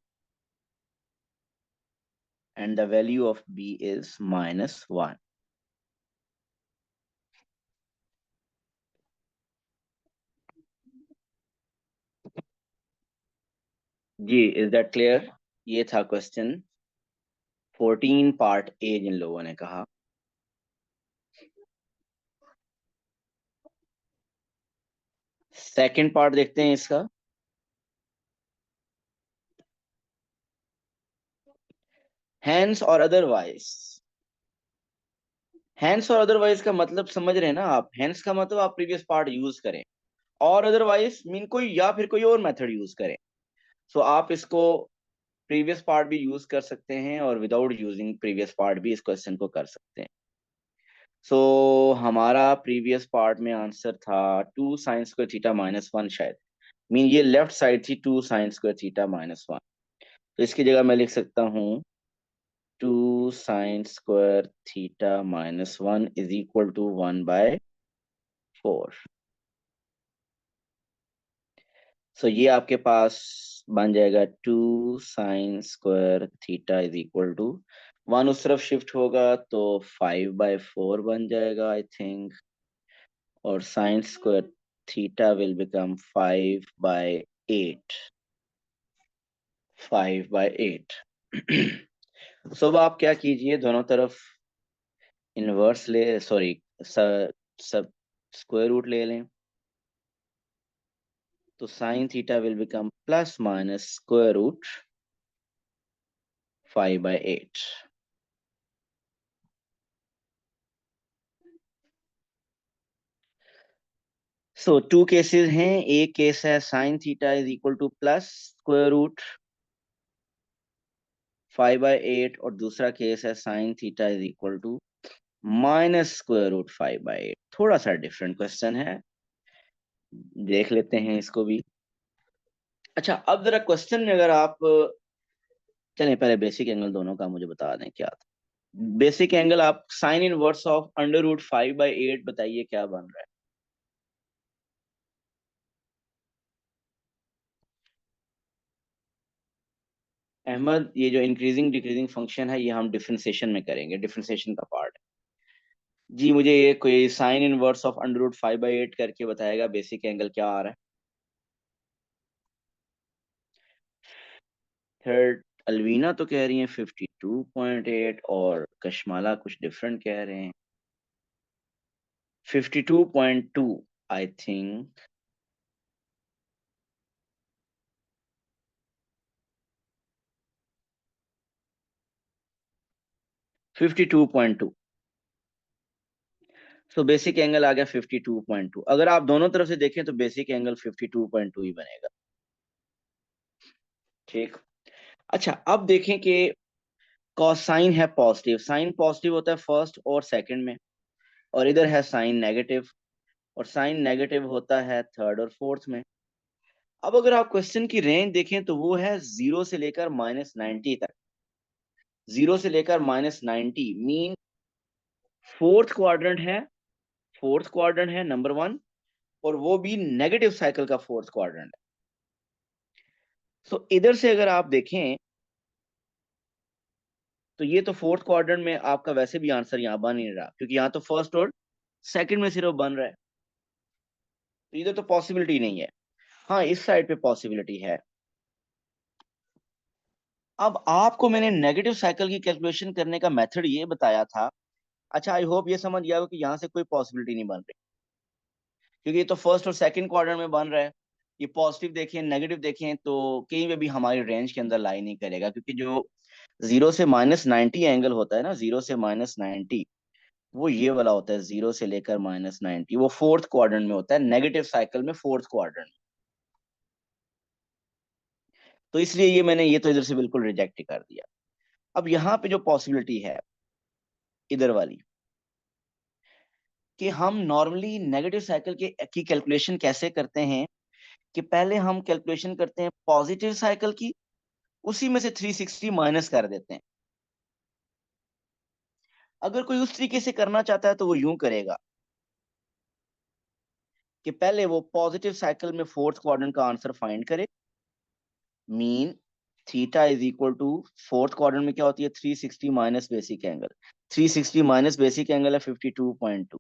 [SPEAKER 1] and the value of b is -1. जी, इज दैट क्लियर? ये था क्वेश्चन 14 पार्ट ए जिन लोगों ने कहा। सेकंड पार्ट देखते हैं इसका। हैंस और अदरवाइज, हैंस और अदरवाइज का मतलब समझ रहे हैं ना आप? हैंस का मतलब आप प्रीवियस पार्ट यूज करें, और अदरवाइज मीन कोई या फिर कोई और मेथड यूज करें। सो आप इसको प्रीवियस पार्ट भी यूज कर सकते हैं और विदाउट यूजिंग प्रीवियस पार्ट भी इस क्वेश्चन को कर सकते हैं। सो हमारा प्रीवियस पार्ट में आंसर था 2 साइन स्क्वायर थीटा माइनस 1 शायद, मीन ये लेफ्ट साइड थी 2 साइन स्क्वायर थीटा माइनस 1। तो इसकी जगह मैं लिख सकता हूँ 2 sine square theta minus 1 is equal to 1/4। So ये आपके पास बन जाएगा 2 sine square theta is equal to 1 उस तरफ शिफ्ट होगा तो 5/4 बन जाएगा आई थिंक, और sine square theta will become 5/8। 5/8। सो अब आप क्या कीजिए, दोनों तरफ इनवर्स ले, सॉरी, सब स्क्वायर रूट ले लें, तो sine theta will become plus minus square root 5/8। So two cases हैं, एक केस है sine theta is equal to plus square root 5/8, और दूसरा केस है sine theta is equal to minus square root 5/8। थोड़ा सा डिफरेंट क्वेश्चन है, देख लेते हैं इसको भी। अच्छा, अब जरा क्वेश्चन में अगर आप चलें, पहले बेसिक एंगल दोनों का मुझे बता दें क्या था। बेसिक एंगल आप sine inverse of under root 5/8 बताइए क्या बन रहा है। अहमद, ये जो इंक्रीजिंग डिक्रीजिंग फंक्शन है ये हम डिफरेंशिएशन में करेंगे, डिफरेंशिएशन का पार्ट है। जी, मुझे ये कोई sine inverse of under root 5/8 करके बताएगा बेसिक एंगल क्या आ रहा है। थर्ड, अलवीना तो कह रही है 52.8 और कशमाला कुछ डिफरेंट कह रहे हैं 52.2 I think. 52.2। So basic angle आ गया 52.2। अगर आप दोनों तरफ से देखें तो बेसिक एंगल 52.2 ही बनेगा। ठीक। अच्छा, अब देखें कि कॉसाइन है पॉजिटिव, साइन पॉजिटिव होता है फर्स्ट और सेकंड में, और इधर है साइन नेगेटिव, और साइन नेगेटिव होता है थर्ड और फोर्थ में। अब अगर आप क्वेश्चन की रेंज देखें तो वो है 0 से लेकर -90 तक। 0 से लेकर -90 मीन फोर्थ क्वाड्रेंट है, फोर्थ क्वाड्रेंट है नंबर 1, और वो भी नेगेटिव साइकिल का फोर्थ क्वाड्रेंट है। सो इधर से अगर आप देखें तो ये तो फोर्थ क्वाड्रेंट में आपका वैसे भी आंसर यहाँ बन नहीं रहा, क्योंकि यहाँ तो फर्स्ट और सेकंड में सिर्फ बन रहा है, तो इधर तो पॉसिबिलिटी नहीं है। हाँ, इस साइड पे पॉसिबिलिटी है। अब आपको मैंने नेगेटिव साइकिल की कैलकुलेशन करने का मेथड ये बताया था। अच्छा, आई होप ये समझ गया हो कि यहाँ से कोई पॉसिबिलिटी नहीं बन रही, क्योंकि ये तो फर्स्ट और सेकंड क्वाड्रेंट में बन रहा है। ये पॉजिटिव देखें नेगेटिव देखें तो कहीं पे भी हमारी रेंज के अंदर लाई नहीं करेगा, क्योंकि जो 0 से -90 एंगल होता है ना, 0 से -90, वो ये वाला होता है, 0 से लेकर -90, वो फोर्थ क्वाड्रेंट में होता है, नेगेटिव साइकिल में फोर्थ क्वाड्रेंट। तो इसलिए ये मैंने ये तो इधर से बिल्कुल रिजेक्ट ही कर दिया। अब यहाँ पे जो पॉसिबिलिटी है इधर वाली, कि हम नॉर्मली नेगेटिव साइकिल की कैलकुलेशन कैसे करते हैं, कि पहले हम कैलकुलेशन करते हैं पॉजिटिव साइकिल की, उसी में से 360 माइनस कर देते हैं। अगर कोई उस तरीके से करना चाहता है तो वो यूं करेगा कि पहले वो पॉजिटिव साइकिल में फोर्थ क्वाड्रेंट का आंसर फाइंड करे। Mean theta is equal to, fourth quadrant में क्या होती है, 360 minus basic angle. 360 minus basic angle है 52.2।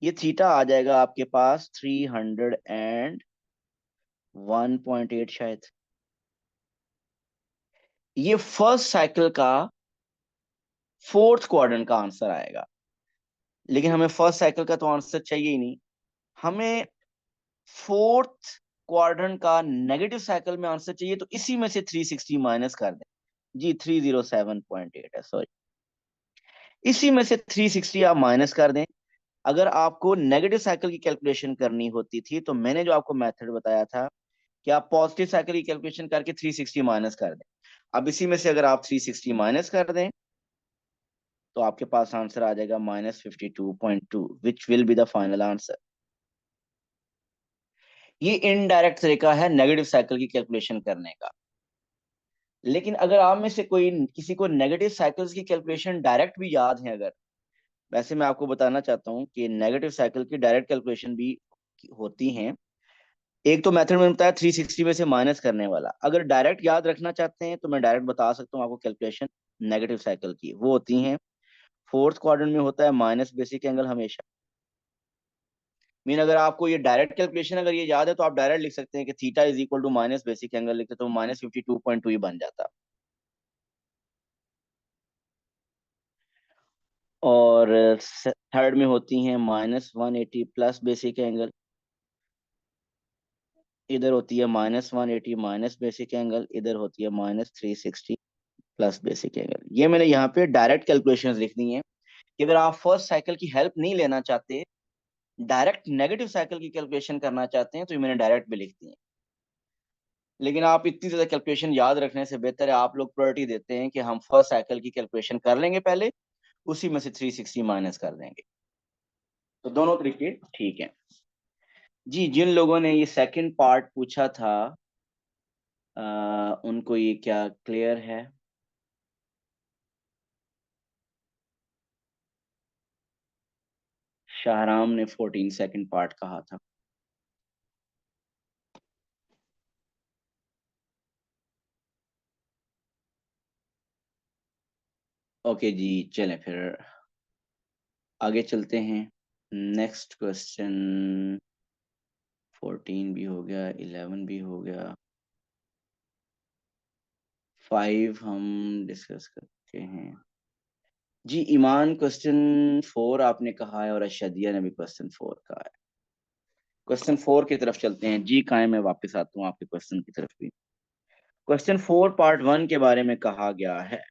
[SPEAKER 1] ये थीटा आ जाएगा आपके पास 301.8 शायद। ये फर्स्ट साइकिल का फोर्थ क्वाड्रेंट का आंसर आएगा। लेकिन हमें फर्स्ट साइकिल का तो आंसर चाहिए ही नहीं, हमें फोर्थ क्वाड्रेंट का नेगेटिव साइकिल में आंसर चाहिए, तो इसी में से 360 माइनस कर दें। जी 307.8 है, सॉरी, इसी में से 360 आप माइनस कर दें। अगर आपको नेगेटिव साइकिल की कैलकुलेशन करनी होती थी तो मैंने जो आपको मेथड बताया था कि आप पॉजिटिव साइकिल की कैलकुलेशन करके 360 माइनस कर दें। अब इसी में से अगर आप 360 माइनस कर दें तो आपके पास आंसर आ जाएगा -52.2, which will be the final answer. ये इनडायरेक्ट तरीका है नेगेटिव साइकिल की कैलकुलेशन करने का। लेकिन अगर आप में से कोई किसी को नेगेटिव साइकिल्स की कैलकुलेशन डायरेक्ट भी याद है, अगर, वैसे मैं आपको बताना चाहता हूँ कि नेगेटिव साइकिल की डायरेक्ट कैलकुलेशन भी होती हैं। एक तो मेथड में बताया 360 में से माइनस करने वाला, अगर डायरेक्ट याद रखना चाहते हैं तो मैं डायरेक्ट बता सकता हूँ आपको कैलकुलेशन नेगेटिव साइकिल की। वो होती हैं, फोर्थ क्वाड्रेंट में होता है माइनस बेसिक एंगल हमेशा। मीन अगर आपको ये डायरेक्ट कैलकुलेशन अगर ये याद है तो आप डायरेक्ट लिख सकते हैं कि theta is equal to minus basic angle, लिखते तो -52.2 ही बन जाता। और थर्ड में होती हैं -180 प्लस बेसिक एंगल, इधर होती है -180 माइनस बेसिक एंगल, इधर होती है -360 प्लस बेसिक एंगल। ये मैंने यहाँ पे डायरेक्ट कैलकुलेशंस लिख दी हैं, कि अगर आप फर्स्ट साइकिल की हेल्प नहीं लेना चाहते, डायरेक्ट नेगेटिव साइकिल की कैलकुलेशन करना चाहते हैं, तो ये मैंने डायरेक्ट भी लिख दी है। लेकिन आप इतनी ज्यादा कैलकुलेशन याद रखने से बेहतर है आप लोग प्रायोरिटी देते हैं कि हम फर्स्ट साइकिल की कैलकुलेशन कर लेंगे पहले, उसी में से 360 माइनस कर देंगे। तो दोनों तरीके ठीक है। जी, जिन लोगों ने ये सेकंड पार्ट पूछा था, उनको ये क्या क्लियर है? शाहराम ने 14 सेकंड पार्ट कहा था। ओके जी, चलें फिर आगे चलते हैं। नेक्स्ट क्वेश्चन, 14 भी हो गया, 11 भी हो गया, 5 हम डिस्कस करते हैं। जी, ईमान क्वेश्चन 4 आपने कहा है और अशदिया ने भी क्वेश्चन 4 कहा है। क्वेश्चन 4 की तरफ चलते हैं जी, कहा है मैं वापस आता हूँ आपके क्वेश्चन की तरफ भी। क्वेश्चन 4 पार्ट 1 के बारे में कहा गया है।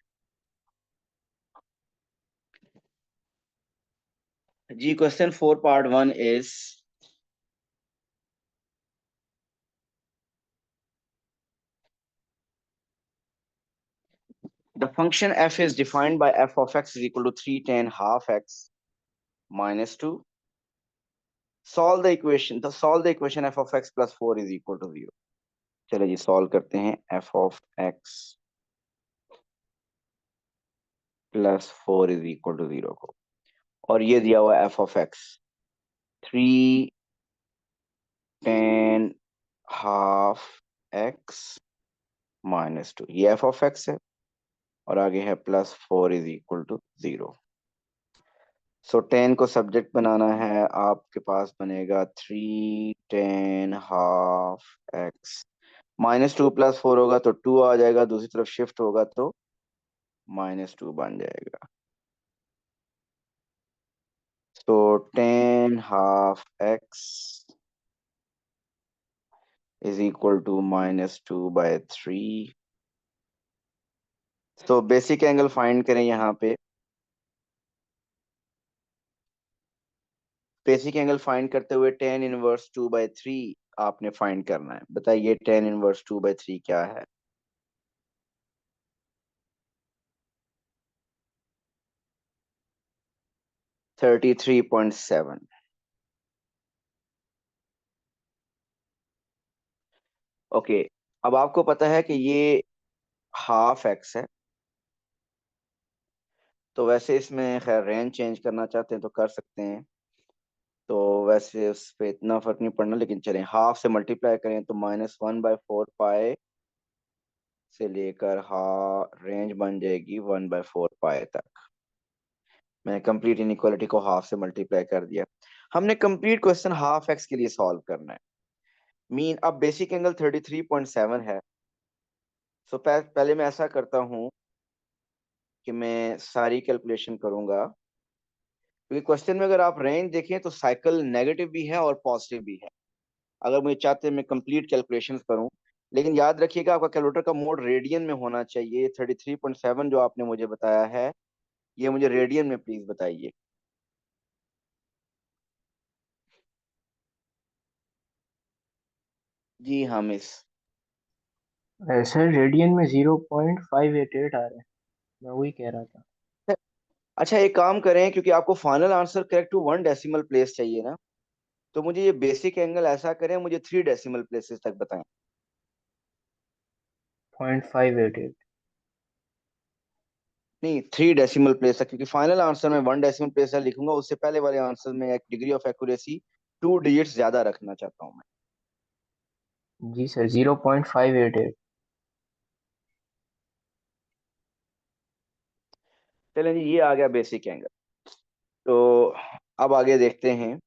[SPEAKER 1] जी, question 4 part 1 is, the function f is defined by f of x is equal to 3 tan half x minus 2. Solve the equation f of x plus 4 is equal to 0. चलो जी solve करते हैं f of x plus 4 is equal to 0 को, और ये दिया हुआ f of x 3 tan half x minus 2, ये f of x है, और आगे है +4 इज इक्वल टू 0। सो 10 को सब्जेक्ट बनाना है, आपके पास बनेगा 3 10 हाफ x। -2 +4 होगा तो 2 आ जाएगा, दूसरी तरफ शिफ्ट होगा तो -2 बन जाएगा। तो 10 ½ x इज इक्वल टू -2/3। तो बेसिक एंगल फाइंड करें यहाँ पे। बेसिक एंगल फाइंड करते हुए tan−1 2/3 आपने फाइंड करना है। बताइए tan−1 2/3 क्या है? 33.7। ओके, अब आपको पता है कि ये हाफ एक्स है, तो वैसे इसमें खैर रेंज चेंज करना चाहते हैं तो कर सकते हैं। तो वैसे उस पर इतना फर्क नहीं पड़ना, लेकिन चलें हाफ से मल्टीप्लाई करें तो -1/4 पाई से लेकर रेंज बन जाएगी 1/4 पाई तक। मैंने कंप्लीट इनइक्वालिटी को हाफ से मल्टीप्लाई कर दिया। हमने कंप्लीट क्वेश्चन हाफ एक्स के लिए सॉल्व करना है। मीन अब बेसिक एंगल 33.7 है। सो पहले मैं ऐसा करता हूँ कि मैं सारी कैलकुलेशन करूंगा, क्योंकि क्वेश्चन में अगर आप रेंज देखें तो साइकिल नेगेटिव भी है और पॉजिटिव भी है। अगर मुझे चाहते हैं मैं कंप्लीट कैलकुलेशन करूं, लेकिन याद रखिएगा आपका कैलकुलेटर का मोड रेडियन में होना चाहिए। 33.7 जो आपने मुझे बताया है, ये मुझे रेडियन में प्लीज बताइए। जी हाँ मिस।
[SPEAKER 2] सर रेडियन में 0.588 आ रहा है, मैं वही कह रहा था।
[SPEAKER 1] अच्छा एक काम करें, क्योंकि आपको final answer correct to 1 decimal place चाहिए ना, तो मुझे ये बेसिक एंगल ऐसा करें, मुझे 3 डेसिमल प्लेसेस तक बताएं।
[SPEAKER 2] 0.588।
[SPEAKER 1] नहीं, 3 डेसिमल प्लेस तक, क्योंकि फाइनल आंसर में 1 डेसिमल प्लेस लिखूंगा, उससे पहले वाले आंसर में एक डिग्री ऑफ एक्यूरेसी 2 डिजिट्स ज्यादा रखना चाहता हूँ मैं।
[SPEAKER 2] जी सर 0.588।
[SPEAKER 1] चलें जी, ये आ गया बेसिक एंगल। तो अब आगे देखते हैं।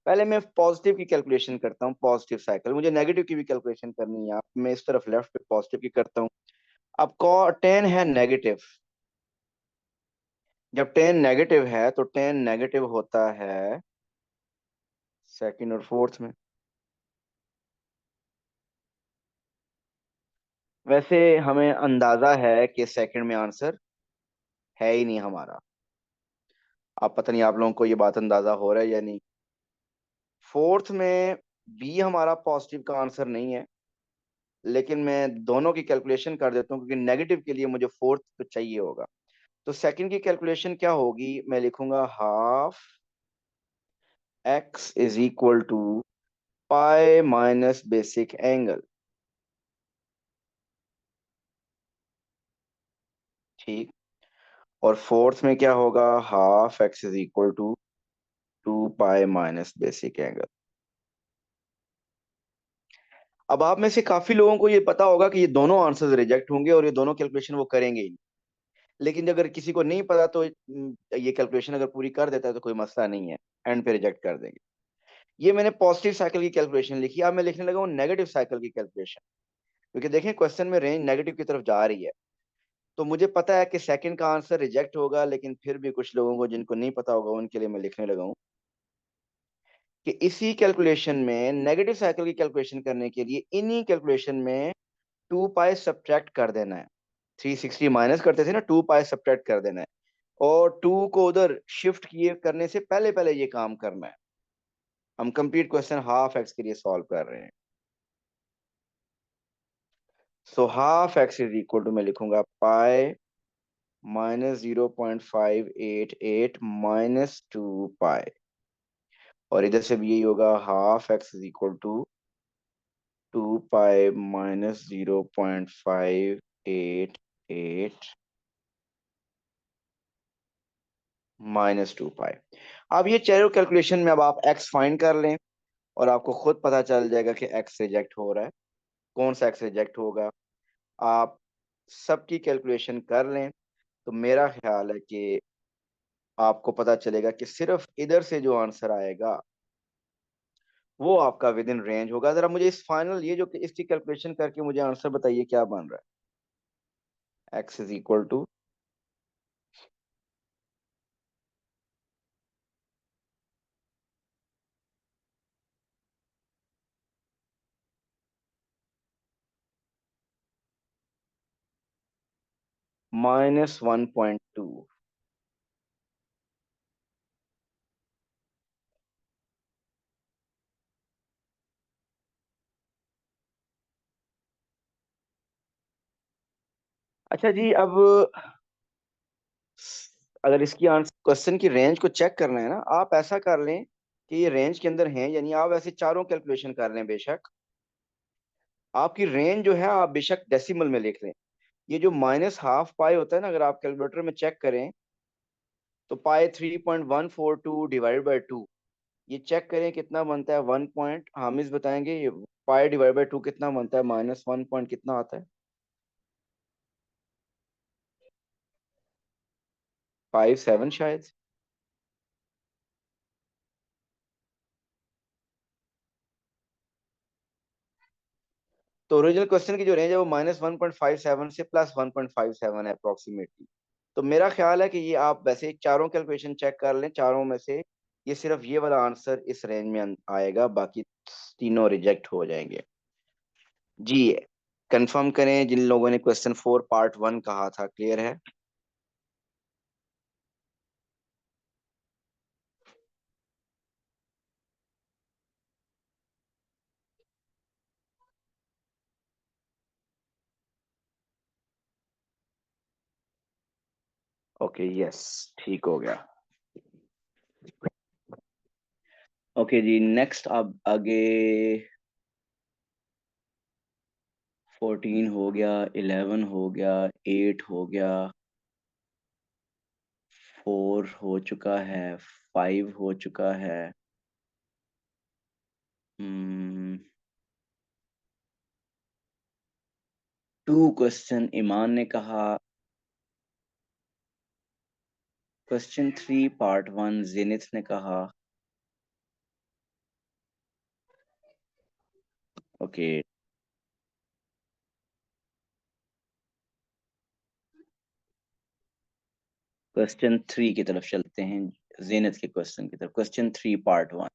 [SPEAKER 1] पहले मैं पॉजिटिव की कैलकुलेशन करता हूँ, पॉजिटिव साइकिल। मुझे नेगेटिव की भी कैलकुलेशन करनी है, मैं इस तरफ लेफ्ट पे पॉजिटिव की करता हूँ। अब 10 है नेगेटिव। जब 10 नेगेटिव है तो 10 नेगेटिव होता है सेकंड और फोर्थ में। वैसे हमें अंदाजा है कि सेकंड में आंसर है ही नहीं हमारा। आप पता नहीं आप लोगों को ये बात अंदाजा हो रहा है या नहीं। फोर्थ में बी हमारा पॉजिटिव का आंसर नहीं है, लेकिन मैं दोनों की कैलकुलेशन कर देता हूँ, क्योंकि नेगेटिव के लिए मुझे फोर्थ तो चाहिए होगा। तो सेकंड की कैलकुलेशन क्या होगी, मैं लिखूंगा half X is equal to pi minus basic angle. ठीक। और फोर्थ में क्या होगा, half X is equal to 2 pi minus basic angle. अब आप में से काफी लोगों को ये पता होगा कि ये दोनों आंसर्स रिजेक्ट होंगे और ये दोनों कैलकुलेशन वो करेंगे ही नहीं। लेकिन अगर किसी को नहीं पता तो ये कैलकुलेशन अगर पूरी कर देता है तो कोई मसला नहीं है, एंड पे रिजेक्ट कर देंगे। ये मैंने पॉजिटिव साइकिल की कैलकुलेशन लिखी, अब मैं लिखने लगा हूँ नेगेटिव साइकिल की कैलकुलेशन। क्योंकि देखें क्वेश्चन में रेंज नेगेटिव की तरफ जा रही है, तो मुझे पता है कि सेकंड का आंसर रिजेक्ट होगा, लेकिन फिर भी कुछ लोगों को जिनको नहीं पता होगा उनके लिए मैं लिखने लगा हूँ कि इसी कैलकुलेशन में नेगेटिव साइकिल की कैलकुलेशन करने के लिए इन्हीं कैलकुलेशन में 2 पाई सब्ट्रैक्ट कर देना है। 360 माइनस करते थे ना, 2 पाई सब्ट्रैक्ट कर देना है, और 2 को उधर शिफ्ट किए करने से पहले पहले ये काम करना है। हम कंप्लीट क्वेश्चन हाफ एक्स के लिए सॉल्व कर रहे हैं। So half X is equal to, मैं लिखूंगा पाई -0.588 -2 पाई, और इधर से भी यही होगा, half X is equal to 2 pi -0.588 -2 pi. अब ये चारों कैलकुलेशन में अब आप एक्स फाइंड कर लें, और आपको खुद पता चल जाएगा कि एक्स रिजेक्ट हो रहा है। कौन सा एक्स रिजेक्ट होगा, आप सबकी कैलकुलेशन कर लें तो मेरा ख्याल है कि आपको पता चलेगा कि सिर्फ इधर से जो आंसर आएगा वो आपका विद इन रेंज होगा। जरा मुझे इस फाइनल ये जो इसकी कैलकुलेशन करके मुझे आंसर बताइए क्या बन रहा है। X is equal to -1.2। अच्छा जी, अब अगर इसकी आंसर क्वेश्चन की रेंज को चेक करना है ना, आप ऐसा कर लें कि ये रेंज के अंदर है यानी आप ऐसे चारों कैलकुलेशन कर लें। बेशक आपकी रेंज जो है आप बेशक डेसिमल में लिख लें। ये जो -12 पाई होता है ना, अगर आप कैलकुलेटर में चेक करें तो पाई 3.142 डिवाइड बाई 2, ये चेक करें कितना बनता है। 1 पॉइंट, हामिज बताएंगे ये पाई डिवाइड बाई 2 कितना बनता है। -1 पॉइंट कितना आता है, 57 शायद। तो ओरिजिनल क्वेश्चन की जो रेंज है वो -1.57 से +1.57 है अप्रोक्सीमेटली। तो मेरा ख्याल है कि ये आप वैसे चारों कैलकुलेशन चेक कर लें, चारों में से ये सिर्फ ये वाला आंसर इस रेंज में आएगा, बाकी तीनों रिजेक्ट हो जाएंगे। जी, कंफर्म करें जिन लोगों ने क्वेश्चन 4 पार्ट 1 कहा था, क्लियर है। ओके, यस, ठीक हो गया। ओके जी, नेक्स्ट अब आगे 14 हो गया, 11 हो गया, 8 हो गया, 4 हो चुका है, 5 हो चुका है। 2 क्वेश्चन ईमान ने कहा। क्वेश्चन 3 पार्ट 1 जेनिथ ने कहा। ओके, क्वेश्चन 3 की तरफ चलते हैं, जेनिथ के क्वेश्चन की तरफ। Question 3 part 1।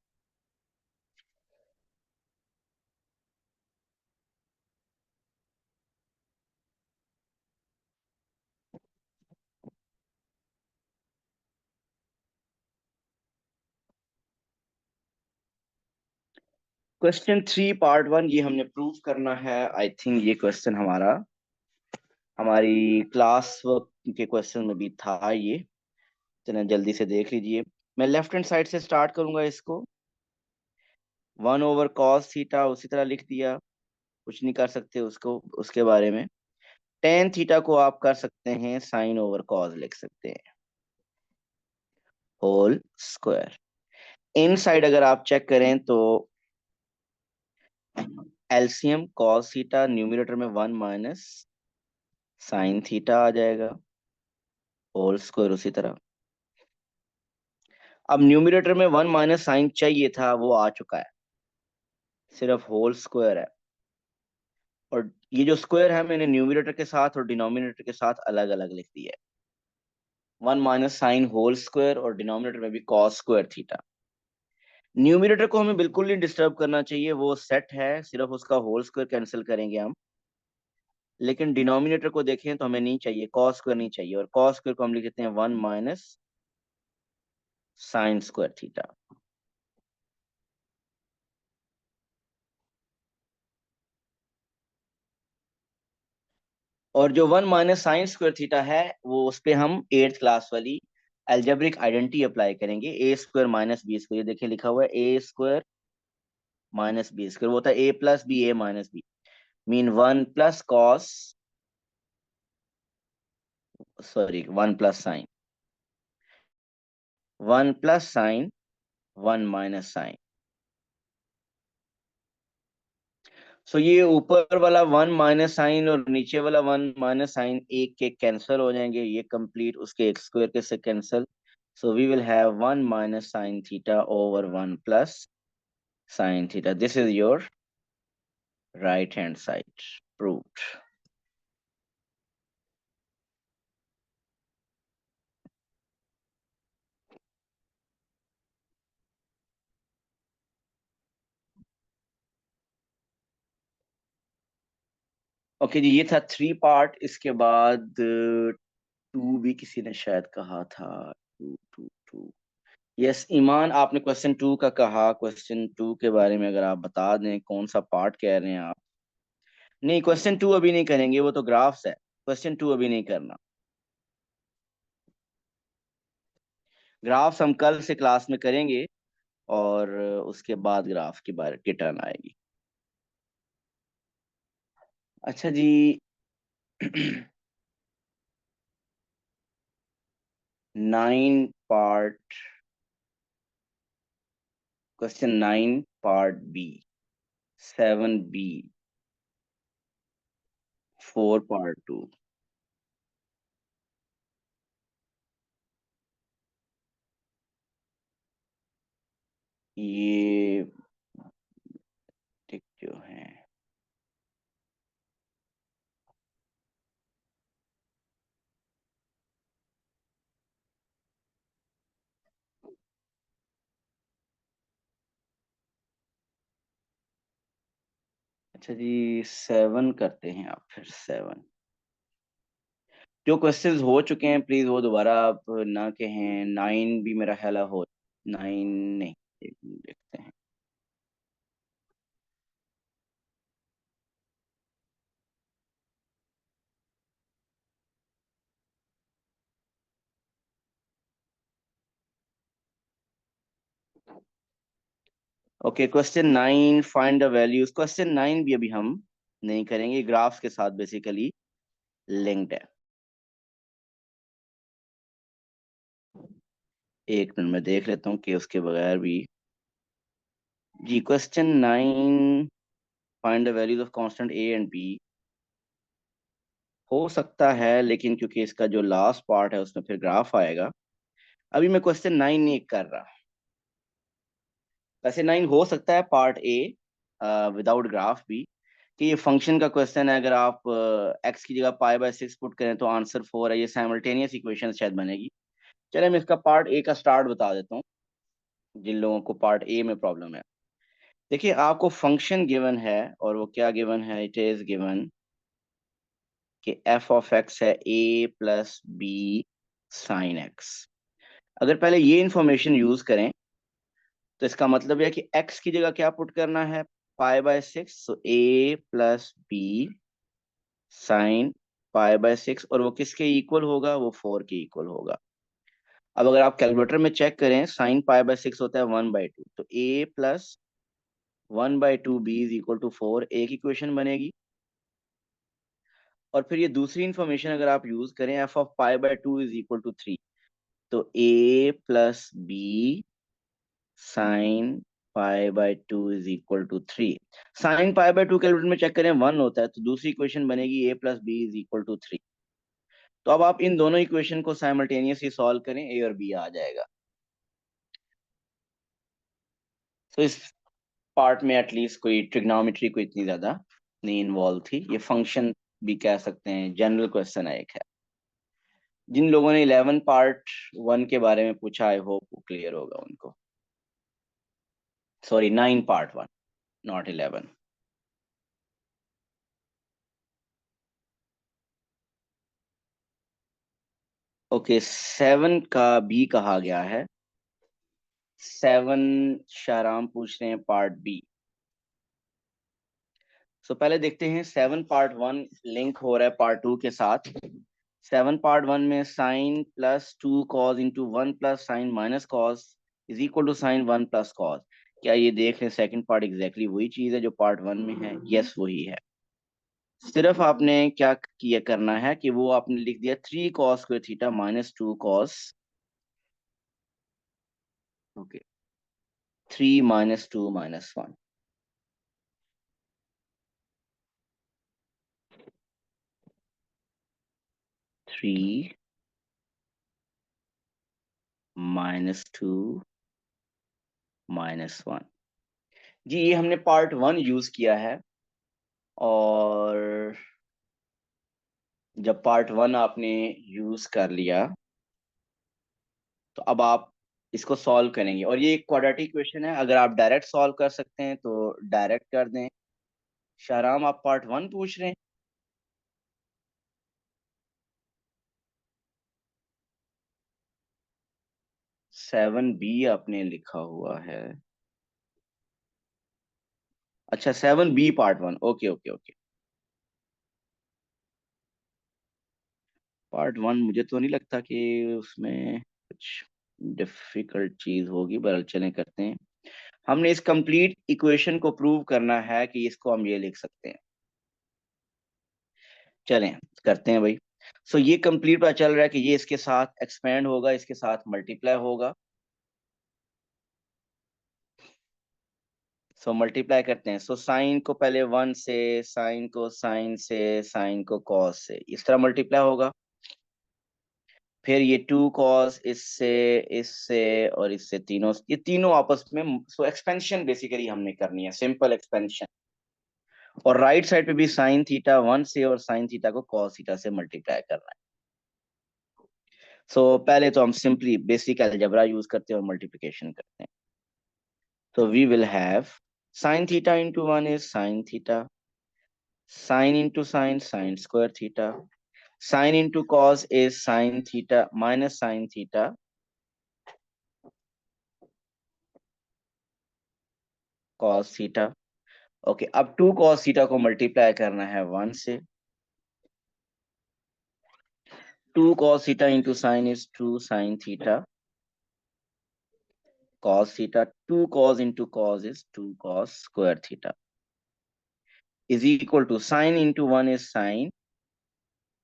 [SPEAKER 1] क्वेश्चन 3 पार्ट 1 ये हमने प्रूव करना है। आई थिंक ये क्वेश्चन हमारी क्लास वर्क के क्वेश्चन में भी था ये। चलिए जल्दी से देख लीजिए। मैं लेफ्ट हैंड साइड से स्टार्ट करूंगा इसको। 1/cos थीटा उसी तरह लिख दिया, कुछ नहीं कर सकते उसको, उसके बारे में। टेन थीटा को आप कर सकते हैं sin/cos लिख सकते हैं, होल स्क्वायर। इन साइड अगर आप चेक करें तो एलसीएम cos थीटा, न्यूमरेटर में 1 - sin थीटा आ जाएगा, होल स्क्वायर उसी तरह। अब न्यूमरेटर में 1 - sin चाहिए था, वो आ चुका है, सिर्फ होल स्क्वायर है। और ये जो स्क्वायर है मैंने न्यूमरेटर के साथ और डिनोमिनेटर के साथ अलग अलग लिख दिया है। 1 - sin होल स्क्वायर और डिनोमिनेटर में भी cos स्क्वायर थीटा। न्यूमरेटर को हमें बिल्कुल नहीं डिस्टर्ब करना चाहिए, वो सेट है, सिर्फ उसका होल स्क्वायर कैंसिल करेंगे हम। लेकिन डिनोमिनेटर को देखें तो हमें नहीं चाहिए, cos स्क्वायर नहीं चाहिए, और cos स्क्वायर को हम लिख देते हैं 1 - sin स्क्वायर थीटा। और जो 1 - sin स्क्वायर थीटा है वो उस पे हम 8th क्लास वाली एल्जेब्रिक आइडेंटिटी अप्लाई करेंगे। a² - b², ये देखिए लिखा हुआ है a² - b², वो होता है a+b, mean 1 + cos, sorry 1 + sin, 1 + sin, 1 - sin। सो ये ऊपर वाला 1 - साइन और नीचे वाला 1 - साइन एक के कैंसिल हो जाएंगे, ये कंप्लीट उसके एक स्क्वायर के से cancel. So we will have 1 - sine theta over 1 + sine theta. This is your right hand side proved. Okay जी, ये था 3 पार्ट। इसके बाद 2 भी किसी ने शायद कहा था। 2 2 2। यस ईमान, आपने क्वेश्चन 2 का कहा। क्वेश्चन 2 के बारे में अगर आप बता दें कौन सा पार्ट कह रहे हैं आप। नहीं, क्वेश्चन 2 अभी नहीं करेंगे, वो तो ग्राफ्स है। क्वेश्चन 2 अभी नहीं करना। ग्राफ्स हम कल से क्लास में करेंगे, और उसके बाद ग्राफ की बारे की टर्न आएगी। अच्छा जी। 9 part, question 9 part B, 7B, 4 part 2। ये टिक जो है। अच्छा जी, 7 करते हैं आप फिर 7। जो क्वेश्चंस हो चुके हैं प्लीज वो दोबारा आप ना कहें। 9 भी मेरा ख्याल है हो। 9 नहीं, देखते हैं। Okay, question 9 find the values. Question 9 भी अभी हम नहीं करेंगे, ग्राफ्स के साथ बेसिकली लिंक्ड है। एक मिनट में देख लेता हूँ कि उसके बगैर भी। जी, question 9 find the values of constant a and b हो सकता है, लेकिन क्योंकि इसका जो लास्ट पार्ट है उसमें फिर ग्राफ आएगा, अभी मैं क्वेश्चन 9 नहीं कर रहा। वैसे 9 हो सकता है पार्ट ए विदाउट ग्राफ भी, कि ये फंक्शन का क्वेश्चन है। अगर आप एक्स की जगह पाई/6 पुट करें तो आंसर 4 है। ये साइमल्टेनियस इक्वेशन शायद बनेगी। चलिए मैं इसका पार्ट ए का स्टार्ट बता देता हूँ, जिन लोगों को पार्ट ए में प्रॉब्लम है। देखिए, आपको फंक्शन गिवन है, और वो क्या गिवन है? इट इज गिवन कि एफ ऑफ एक्स है a + b sin x। अगर पहले ये इंफॉर्मेशन यूज करें तो इसका मतलब है कि x की जगह क्या पुट करना है? पाई/6। सो a + b साइन पाई/6, और वो किसके इक्वल होगा? वो 4 के इक्वल होगा। अब अगर आप कैलकुलेटर में चेक करें, साइन पाई/6 होता है 1/2, तो a + 1/2 b is equal to 4, एक इक्वेशन बनेगी। और फिर ये दूसरी इंफॉर्मेशन अगर आप यूज करें, f of pi is equal to 3, तो a + b sine pi is equal to 3। Sine pi calculator में चेक करें 1 होता है, तो दूसरी इक्वेशन बनेगी a + b is equal to 3। तो अब आप इन दोनों इक्वेशन को साइमल्टेनियसली सॉल्व करें, ए और बी आ जाएगा। तो इस पार्ट में एटलीस्ट कोई ट्रिग्नोमेट्री कोई इतनी ज्यादा नहीं इन्वॉल्व थी। ये फंक्शन भी कह सकते हैं, जनरल क्वेश्चन है एक है। जिन लोगों ने 11 पार्ट 1 के बारे में पूछा, आई होप वो क्लियर होगा उनको। Sorry, 9 part 1, not 11। ओके, 7 का भी कहा गया है। 7 शाहराम पूछ रहे हैं पार्ट B। सो पहले देखते हैं 7 पार्ट 1 लिंक हो रहा है पार्ट 2 के साथ। 7 पार्ट 1 में sin +2 cos into 1 + sin - cos is equal to sin 1 + cos। क्या ये देख रहे हैं सेकंड पार्ट एग्जैक्टली वही चीज है जो पार्ट 1 में है? यस, वही है। सिर्फ आपने क्या किया करना है कि वो आपने लिख दिया 3 cos² θ -2 cos। ओके, 3 - 2 - 1। 3 -2 -1। जी ये हमने पार्ट 1 यूज किया है, और जब पार्ट 1 आपने यूज कर लिया तो अब आप इसको सॉल्व करेंगे, और ये एक क्वाड्रेटिक क्वेश्चन है। अगर आप डायरेक्ट सॉल्व कर सकते हैं तो डायरेक्ट कर दें। शाहराम आप पार्ट 1 पूछ रहे हैं? 7B आपने लिखा हुआ है। अच्छा 7B part 1, okay okay okay. Part 1 मुझे तो नहीं लगता कि उसमें कुछ डिफिकल्ट चीज होगी, पर चलें करते हैं। हमने इस कंप्लीट इक्वेशन को प्रूव करना है कि इसको हम ये लिख सकते हैं। चलें करते हैं भाई। सो ये कंप्लीट पता चल रहा है कि ये इसके साथ एक्सपेंड होगा, इसके साथ मल्टीप्लाई होगा। सो मल्टीप्लाई करते हैं। सो साइन को पहले 1 से, साइन को साइन से, साइन को कॉस से, इस तरह मल्टीप्लाई होगा। फिर ये 2 कॉस इससे, इससे और इससे, तीनों ये तीनों आपस में। सो एक्सपेंशन बेसिकली हमने करनी है, सिंपल एक्सपेंशन। और राइट साइड पे भी साइन थीटा 1 से और साइन थीटा को कॉस थीटा से मल्टीप्लाई करना है। सो पहले तो हम सिंपली बेसिक अलजेब्रा यूज करते हैं और मल्टीप्लिकेशन करते हैं। तो we will have sine theta into 1 is sine theta, sine into sine sine square theta, sine into cos is sine theta minus sine theta cos theta. Okay, अब 2 cos theta को multiply करना है 1 से। 2 cos theta into sin is 2 sin theta cos theta, 2 cos into cos is 2 cos square theta is equal to sin into 1 is sin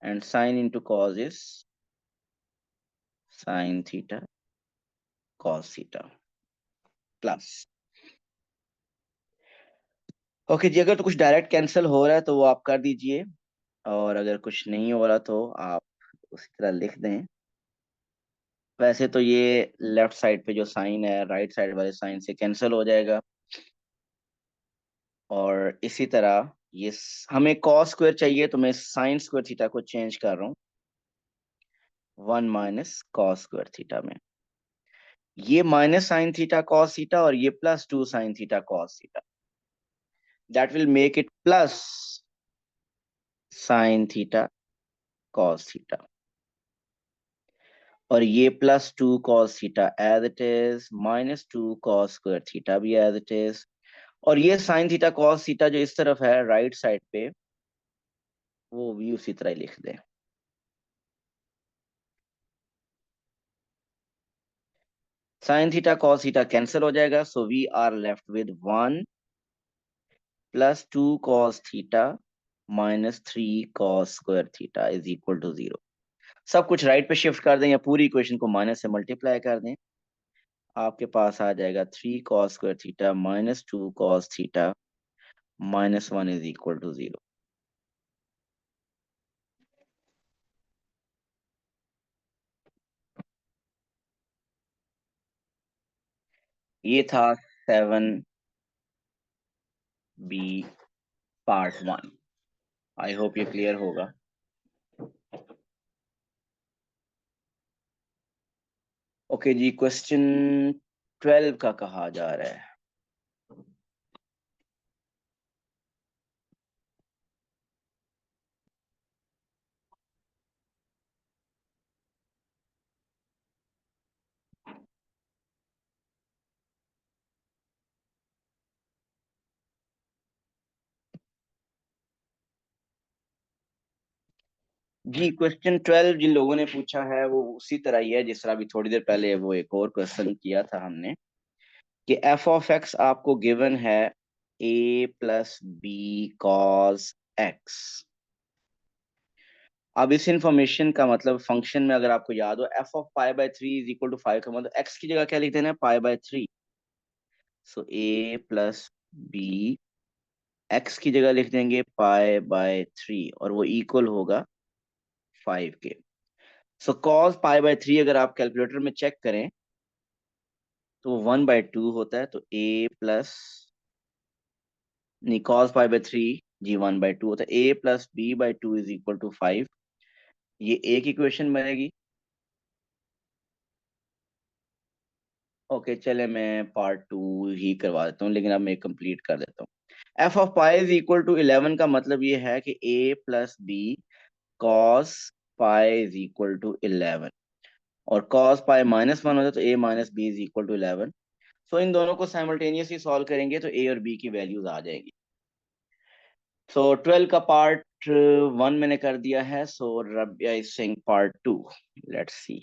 [SPEAKER 1] and sin into cos is sin theta cos theta plus। Okay जी, अगर तो कुछ direct cancel हो रहा है तो वो आप कर दीजिए, और अगर कुछ नहीं हो रहा तो आप उसी तरह लिख दें। वैसे तो ये लेफ्ट साइड पे जो साइन है राइट साइड वाले साइन से कैंसिल हो जाएगा, और इसी तरह ये हमें कॉस स्क्वायर चाहिए, तो मैं साइन स्क्वायर थीटा को चेंज कर रहा हूँ 1 माइनस कॉस स्क्वायर थीटा में। ये minus sine theta cos theta और ये plus 2 sine theta cos theta, that will make it plus sine theta cos theta, और ये plus 2 cos theta as it is, minus 2 cos square theta भी as it is, और ये sign theta cos theta जो इस तरफ है right side पे, वो भी उसी तरह ही लिख दें। Sine theta cos theta cancel हो जाएगा, so we are left with 1 plus 2 cos theta minus 3 cos square theta is equal to 0। सब कुछ राइट पे शिफ्ट कर दें या पूरी इक्वेशन को माइनस से मल्टीप्लाई कर दें, आपके पास आ जाएगा 3 cos square theta minus 2 cos theta minus 1 is equal to 0। ये था 7B पार्ट 1। आई होप ये क्लियर होगा। ओके जी, क्वेश्चन 12 का कहा जा रहा है। जी क्वेश्चन 12 जिन लोगों ने पूछा है वो उसी तरह ही है जिस तरह अभी थोड़ी देर पहले वो एक और क्वेश्चन किया था हमने, कि एफ ऑफ एक्स आपको गिवन है a plus b cos x. अब इस इंफॉर्मेशन का मतलब फंक्शन में अगर आपको याद हो, F of pi by 3 is equal to 5 का मतलब एक्स की जगह क्या लिख देना है, pi by 3। So A plus B X की जगह लिख देंगे पाई बाय 3, और वो इक्वल होगा 5 के। सो कॉस पाई बाय 3 अगर आप कैलकुलेटर में चेक करें तो 1/2 होता है, तो ए प्लस, नहीं, कॉस पाई बाय 3 जी 1/2 होता है, a plus b by 2 is equal to 5। ये एक इक्वेशन बनेगी। ओके, चले मैं पार्ट 2 ही करवा देता हूँ, लेकिन अब मैं कंप्लीट कर देता हूँ। F of pi is equal to 11 का मतलब ये है कि a plus b cos pi is equal to 11, और कॉस पाई -1 होता है तो a minus b is equal to 11। So इन दोनों को साइमल्टेनियसली सॉल्व करेंगे तो ए और बी की वैल्यूज आ जाएगी। सो 12 का पार्ट 1 मैंने कर दिया है, so Rabia is saying part 2। Let's see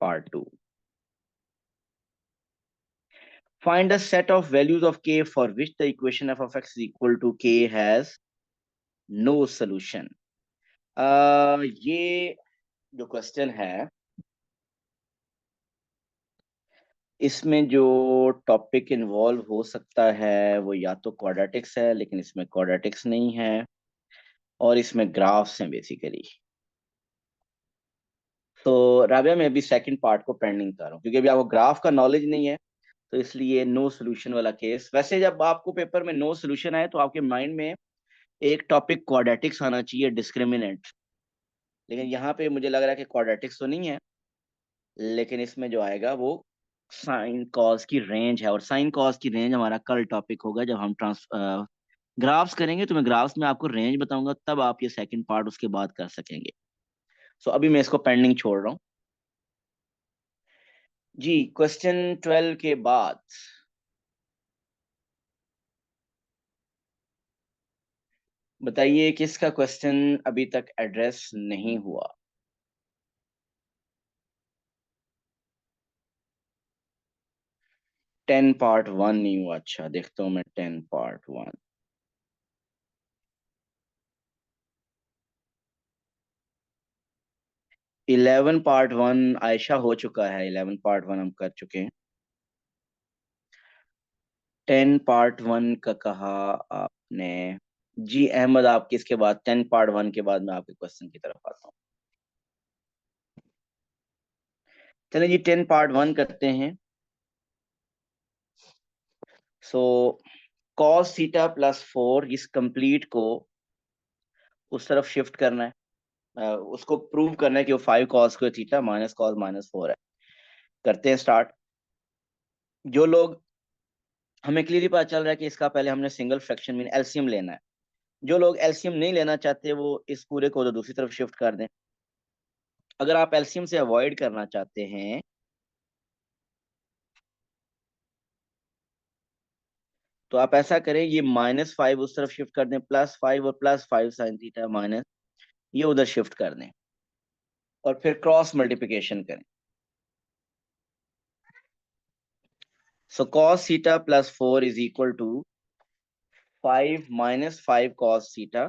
[SPEAKER 1] part 2। Find a set of values of k for which the equation f of x is equal to k has no solution. ये जो question है, इसमें जो टॉपिक इन्वॉल्व हो सकता है वो या तो क्वाड्रेटिक्स है, लेकिन इसमें क्वाड्रेटिक्स नहीं है, और इसमें ग्राफ्स हैं बेसिकली। तो राबिया, मैं अभी सेकंड पार्ट को पेंडिंग कर रहा हूँ क्योंकि अभी आपको ग्राफ का नॉलेज नहीं है, तो इसलिए नो सोल्यूशन वाला केस। वैसे जब आपको पेपर में नो सोल्यूशन आए तो आपके माइंड में एक टॉपिक क्वाड्रेटिक्स आना चाहिए, डिस्क्रिमिनेंट, लेकिन यहाँ पे मुझे लग रहा है कि क्वाड्रेटिक्स तो नहीं है, लेकिन इसमें जो आएगा वो साइन कॉस की रेंज है, और साइन कॉस की रेंज हमारा कल टॉपिक होगा जब हम ग्राफ्स करेंगे, तो मैं ग्राफ्स में आपको रेंज बताऊंगा, तब आप ये सेकंड पार्ट उसके बाद कर सकेंगे। सो अभी मैं इसको पेंडिंग छोड़ रहा हूँ। जी, क्वेश्चन 12 के बाद बताइए किसका क्वेश्चन अभी तक एड्रेस नहीं हुआ। 10 पार्ट 1 नहीं हुआ, अच्छा देखता हूँ मैं 10 पार्ट 1। 11 पार्ट 1 आयशा हो चुका है, 11 पार्ट 1 हम कर चुके हैं। 10 पार्ट 1 का कहा आपने। जी अहमद, आपकी इसके बाद 10 पार्ट 1 के बाद मैं आपके क्वेश्चन की तरफ आता हूँ। चलिए जी, 10 पार्ट 1 करते हैं। सो कॉस थीटा प्लस 4, इस कंप्लीट को उस तरफ शिफ्ट करना है, उसको प्रूव करना है कि वो 5 cos square theta minus cos -4 है। करते हैं स्टार्ट। जो लोग, हमें क्लियरली पता चल रहा है कि इसका पहले हमने सिंगल फ्रैक्शन मीन एलसीएम लेना है। जो लोग एलसीएम नहीं लेना चाहते वो इस पूरे को तो दूसरी तरफ शिफ्ट कर दें। अगर आप एलसीएम से अवॉइड करना चाहते हैं तो आप ऐसा करें, ये -5 उस तरफ शिफ्ट कर दें, +5 और +5 साइन थीटा माइनस, ये उधर शिफ्ट कर दें, और फिर क्रॉस मल्टीप्लिकेशन करें। So cos theta plus 4 is equal to 5 -5 cos theta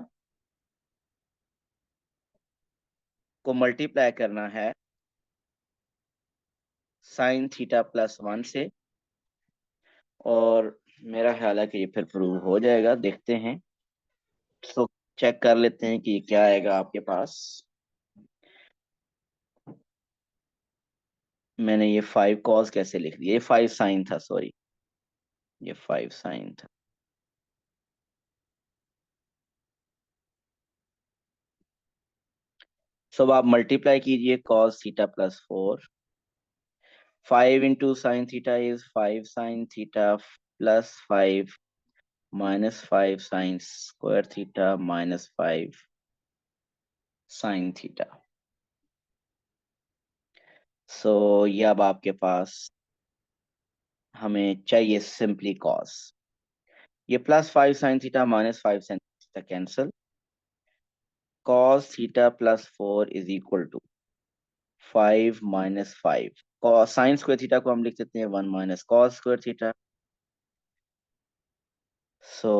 [SPEAKER 1] को मल्टीप्लाई करना है साइन थीटा +1 से, और मेरा ख्याल है कि ये फिर प्रूव हो जाएगा, देखते हैं। तो चेक कर लेते हैं कि ये क्या आएगा आपके पास। मैंने ये 5 कॉस कैसे लिख दिया, ये 5 साइन था, सॉरी, ये 5 साइन था। सब आप मल्टीप्लाई कीजिए, cos theta plus 4, 5 into sine theta is 5 sine theta plus 5 -5 sine square theta -5 sine theta. So ये अब आपके पास हमें चाहिए सिंपली कॉस। ये +5 sine theta -5 sine theta cancel, cos theta plus 4 is equal to 5 -5 cos sine square theta को हम लिख देते हैं 1 minus cos square theta. So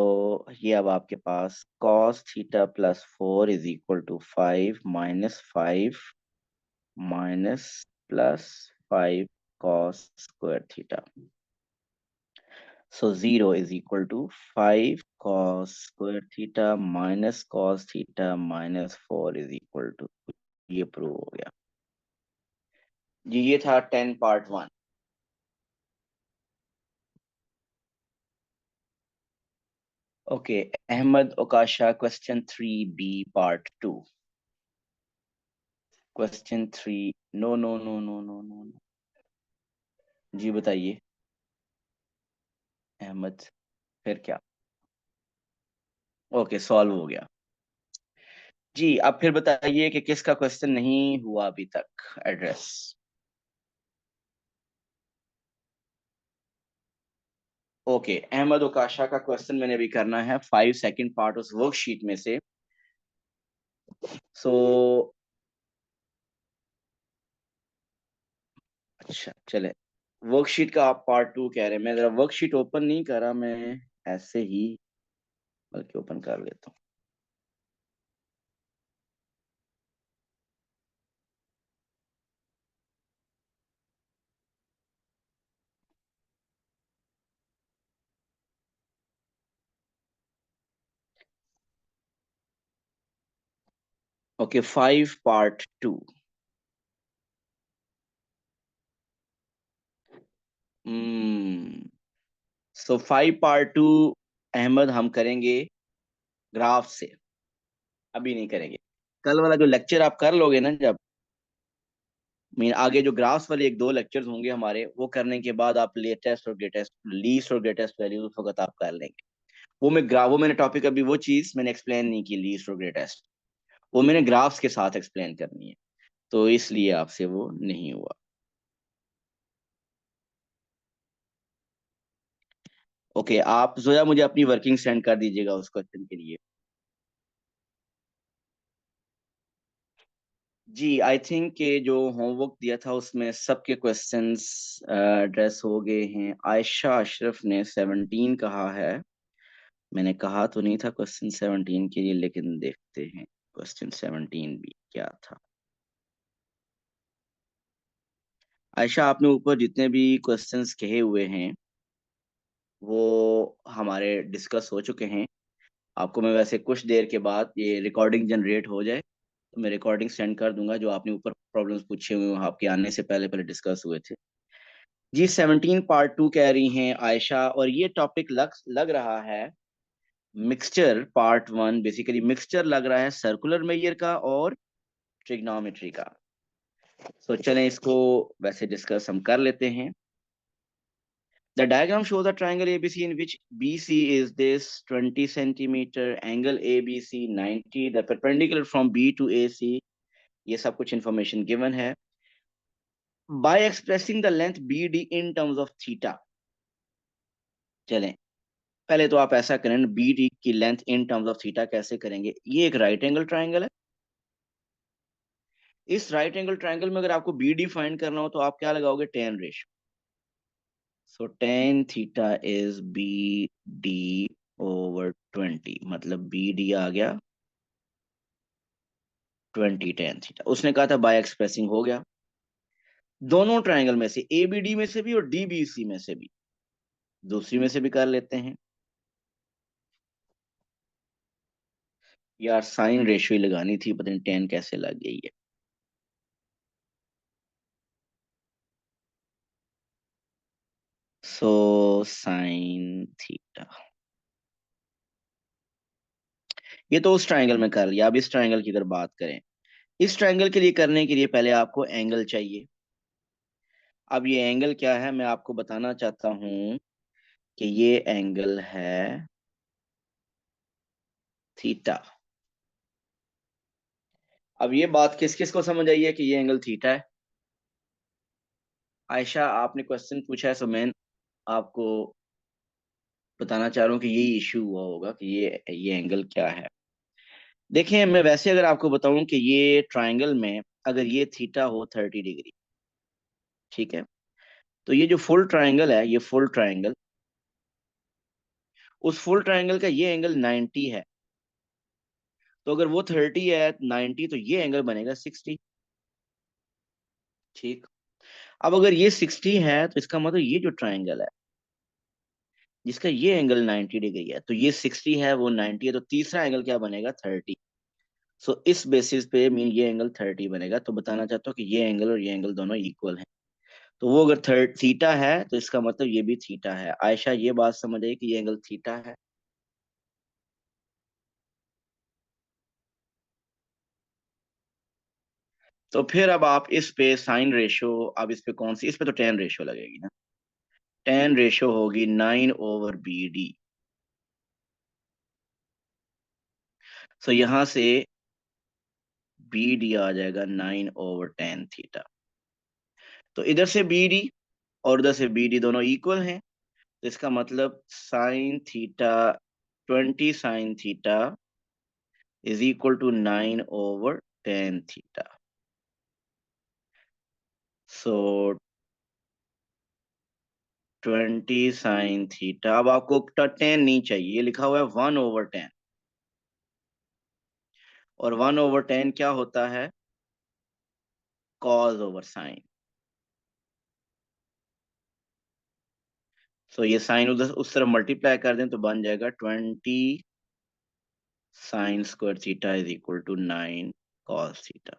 [SPEAKER 1] ये अब आपके पास cos theta plus 4 is equal to 5 -5 minus +5 cos square theta. So 0 is equal to 5 cos square theta minus cos theta -4 is equal to, ये प्रूव हो गया। जी ये था 10 part 1। Okay, Ahmed Okasha question 3B part 2। Question 3। No no no no no no no. जी बताइए अहमद, फिर क्या? ओके, सॉल्व हो गया। जी अब फिर बताइए कि किसका क्वेश्चन नहीं हुआ अभी तक। एड्रेस। ओके, अहमद ओकाशा का क्वेश्चन मैंने अभी करना है 5 सेकंड पार्ट उस वर्कशीट में से। सो अच्छा चले, वर्कशीट का आप पार्ट 2 कह रहे हैं, मैं जरा वर्कशीट ओपन नहीं करा, मैं ऐसे ही बल्कि ओपन कर लेता हूँ। Okay, 5 part 2। हम्म। सो 5 पार्ट 2 अहमद हम करेंगे ग्राफ से, अभी नहीं करेंगे। कल वाला जो लेक्चर आप कर लोगे ना, जब मीन आगे जो ग्राफ्स वाले एक दो लेक्चर्स होंगे हमारे, वो करने के बाद आप लेटेस्ट और ग्रेटेस्ट, लीस्ट और ग्रेटेस्ट वैल्यू उस वक्त आप कर लेंगे। वो मैंने टॉपिक अभी वो चीज मैंने एक्सप्लेन नहीं की, लीस्ट और ग्रेटेस्ट। वो मैंने ग्राफ्स के साथ एक्सप्लेन करनी है, तो इसलिए आपसे वो नहीं हुआ। ओके, आप जोया मुझे अपनी वर्किंग सेंड कर दीजिएगा उस क्वेश्चन के लिए। जी आई थिंक कि जो होमवर्क दिया था उसमें सबके क्वेश्चंस एड्रेस हो गए हैं। आयशा अशरफ ने 17 कहा है। मैंने कहा तो नहीं था क्वेश्चन 17 के लिए, लेकिन देखते हैं क्वेश्चन 17 भी क्या था। आयशा, आपने ऊपर जितने भी क्वेश्चंस कहे हुए हैं वो हमारे डिस्कस हो चुके हैं। आपको मैं वैसे कुछ देर के बाद ये रिकॉर्डिंग जनरेट हो जाए तो मैं रिकॉर्डिंग सेंड कर दूंगा, जो आपने ऊपर प्रॉब्लम्स पूछे हुए हैं, वो आपके आने से पहले पहले डिस्कस हुए थे। जी 17 पार्ट 2 कह रही हैं आयशा, और ये टॉपिक लग रहा है मिक्सचर पार्ट 1। बेसिकली मिक्सचर लग रहा है सर्कुलर मेजर का और ट्रिग्नोमेट्री का। तो चलें इसको वैसे डिस्कस हम कर लेते हैं। The diagram shows a triangle ABC in which BC is this 20 centimeter, angle ABC 90, the perpendicular from B to AC, ये सब कुछ information given है। By expressing the length BD in terms of theta, चलें पहले तो आप ऐसा करें, BD की length in terms of theta कैसे करेंगे। ये एक राइट एंगल ट्राइंगल है। इस राइट एंगल ट्राइंगल में अगर आपको BD फाइंड करना हो तो आप क्या लगाओगे, tan ratio. So tan theta is BD over 20, मतलब BD आ गया 20 tan थीटा। उसने कहा था बाय एक्सप्रेसिंग, हो गया। दोनों ट्राइंगल में से ABD में से भी और DBC में से भी, दूसरी में से भी कर लेते हैं। यार साइन रेशियो ही लगानी थी, पता नहीं tan कैसे लग गई है। सो साइन थीटा, ये तो उस ट्राइंगल में कर लिया। अब इस ट्राइंगल की अगर बात करें, इस ट्राइंगल के लिए करने के लिए पहले आपको एंगल चाहिए। अब ये एंगल क्या है मैं आपको बताना चाहता हूं कि ये एंगल है थीटा। अब ये बात किस किस को समझ आई है कि ये एंगल थीटा है? आयशा, आपने क्वेश्चन पूछा है, सो मैं आपको बताना चाह रहा हूँ कि ये इशू हुआ होगा कि ये एंगल क्या है। देखिए मैं वैसे अगर आपको बताऊं कि ये ट्राइंगल में अगर ये थीटा हो 30 डिग्री, ठीक है, तो ये जो फुल ट्राइंगल है, ये फुल ट्राइंगल, उस फुल ट्राइंगल का ये एंगल 90 है। तो अगर वो 30 है 90, तो ये एंगल बनेगा 60। ठीक। अब अगर ये 60 है तो इसका मतलब ये जो ट्राइंगल है जिसका ये एंगल 90 डिग्री है, तो ये 60 है वो 90 है, तो तीसरा एंगल क्या बनेगा, 30। सो इस बेसिस पे मीन ये एंगल 30 बनेगा। तो बताना चाहता हूँ कि ये एंगल और ये एंगल दोनों इक्वल हैं। तो वो अगर थर्ड थीटा है तो इसका मतलब ये भी थीटा है। आयशा ये बात समझ आई कि ये एंगल थीटा है। तो फिर अब आप इस पे साइन रेशो, अब इस पे कौन सी, इस पे तो टेन रेशो लगेगी ना। टेन रेशो होगी 9/BD। सो यहां से BD आ जाएगा 9/10 थीटा। तो इधर से BD और उधर से BD दोनों इक्वल हैं। तो इसका मतलब sine theta, 20 sin theta is equal to 9/10 theta. So 20 sin theta, अब आपको 10 नहीं चाहिए, ये लिखा हुआ है 1/10। और 1/10 क्या होता है? cos/sin। सो ये साइन उधर उस तरफ मल्टीप्लाई कर दें तो बन जाएगा 20 sin² theta is equal to 9 cos theta.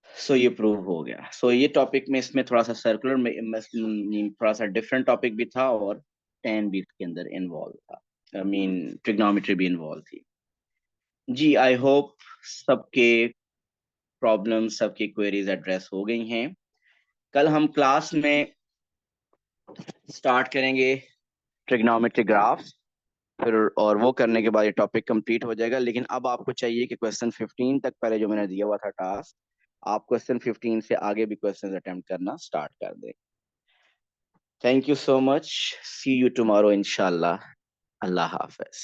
[SPEAKER 1] So ये प्रूव हो गया। सो ये टॉपिक में, इसमें थोड़ा सा सर्कुलर में थोड़ा सा डिफरेंट टॉपिक भी था और टेन भी इसके अंदर इन्वॉल्व था। आई मीन ट्रिग्नोमेट्री भी इन्वॉल्व थी। जी, आई होप सबके प्रॉब्लम, सबकी क्वेरीज एड्रेस हो गई हैं। कल हम क्लास में स्टार्ट करेंगे ट्रिग्नोमेट्री ग्राफ्स, फिर और वो करने के बाद ये टॉपिक कंप्लीट हो जाएगा। लेकिन अब आपको चाहिए कि क्वेश्चन 15 तक, पहले जो मैंने दिया हुआ था टास्क, आप क्वेश्चन 15 से आगे भी क्वेश्चन अटेम्प्ट करना स्टार्ट कर दें। Thank you so much. See you tomorrow इंशाल्लाह। अल्लाह हाफिज।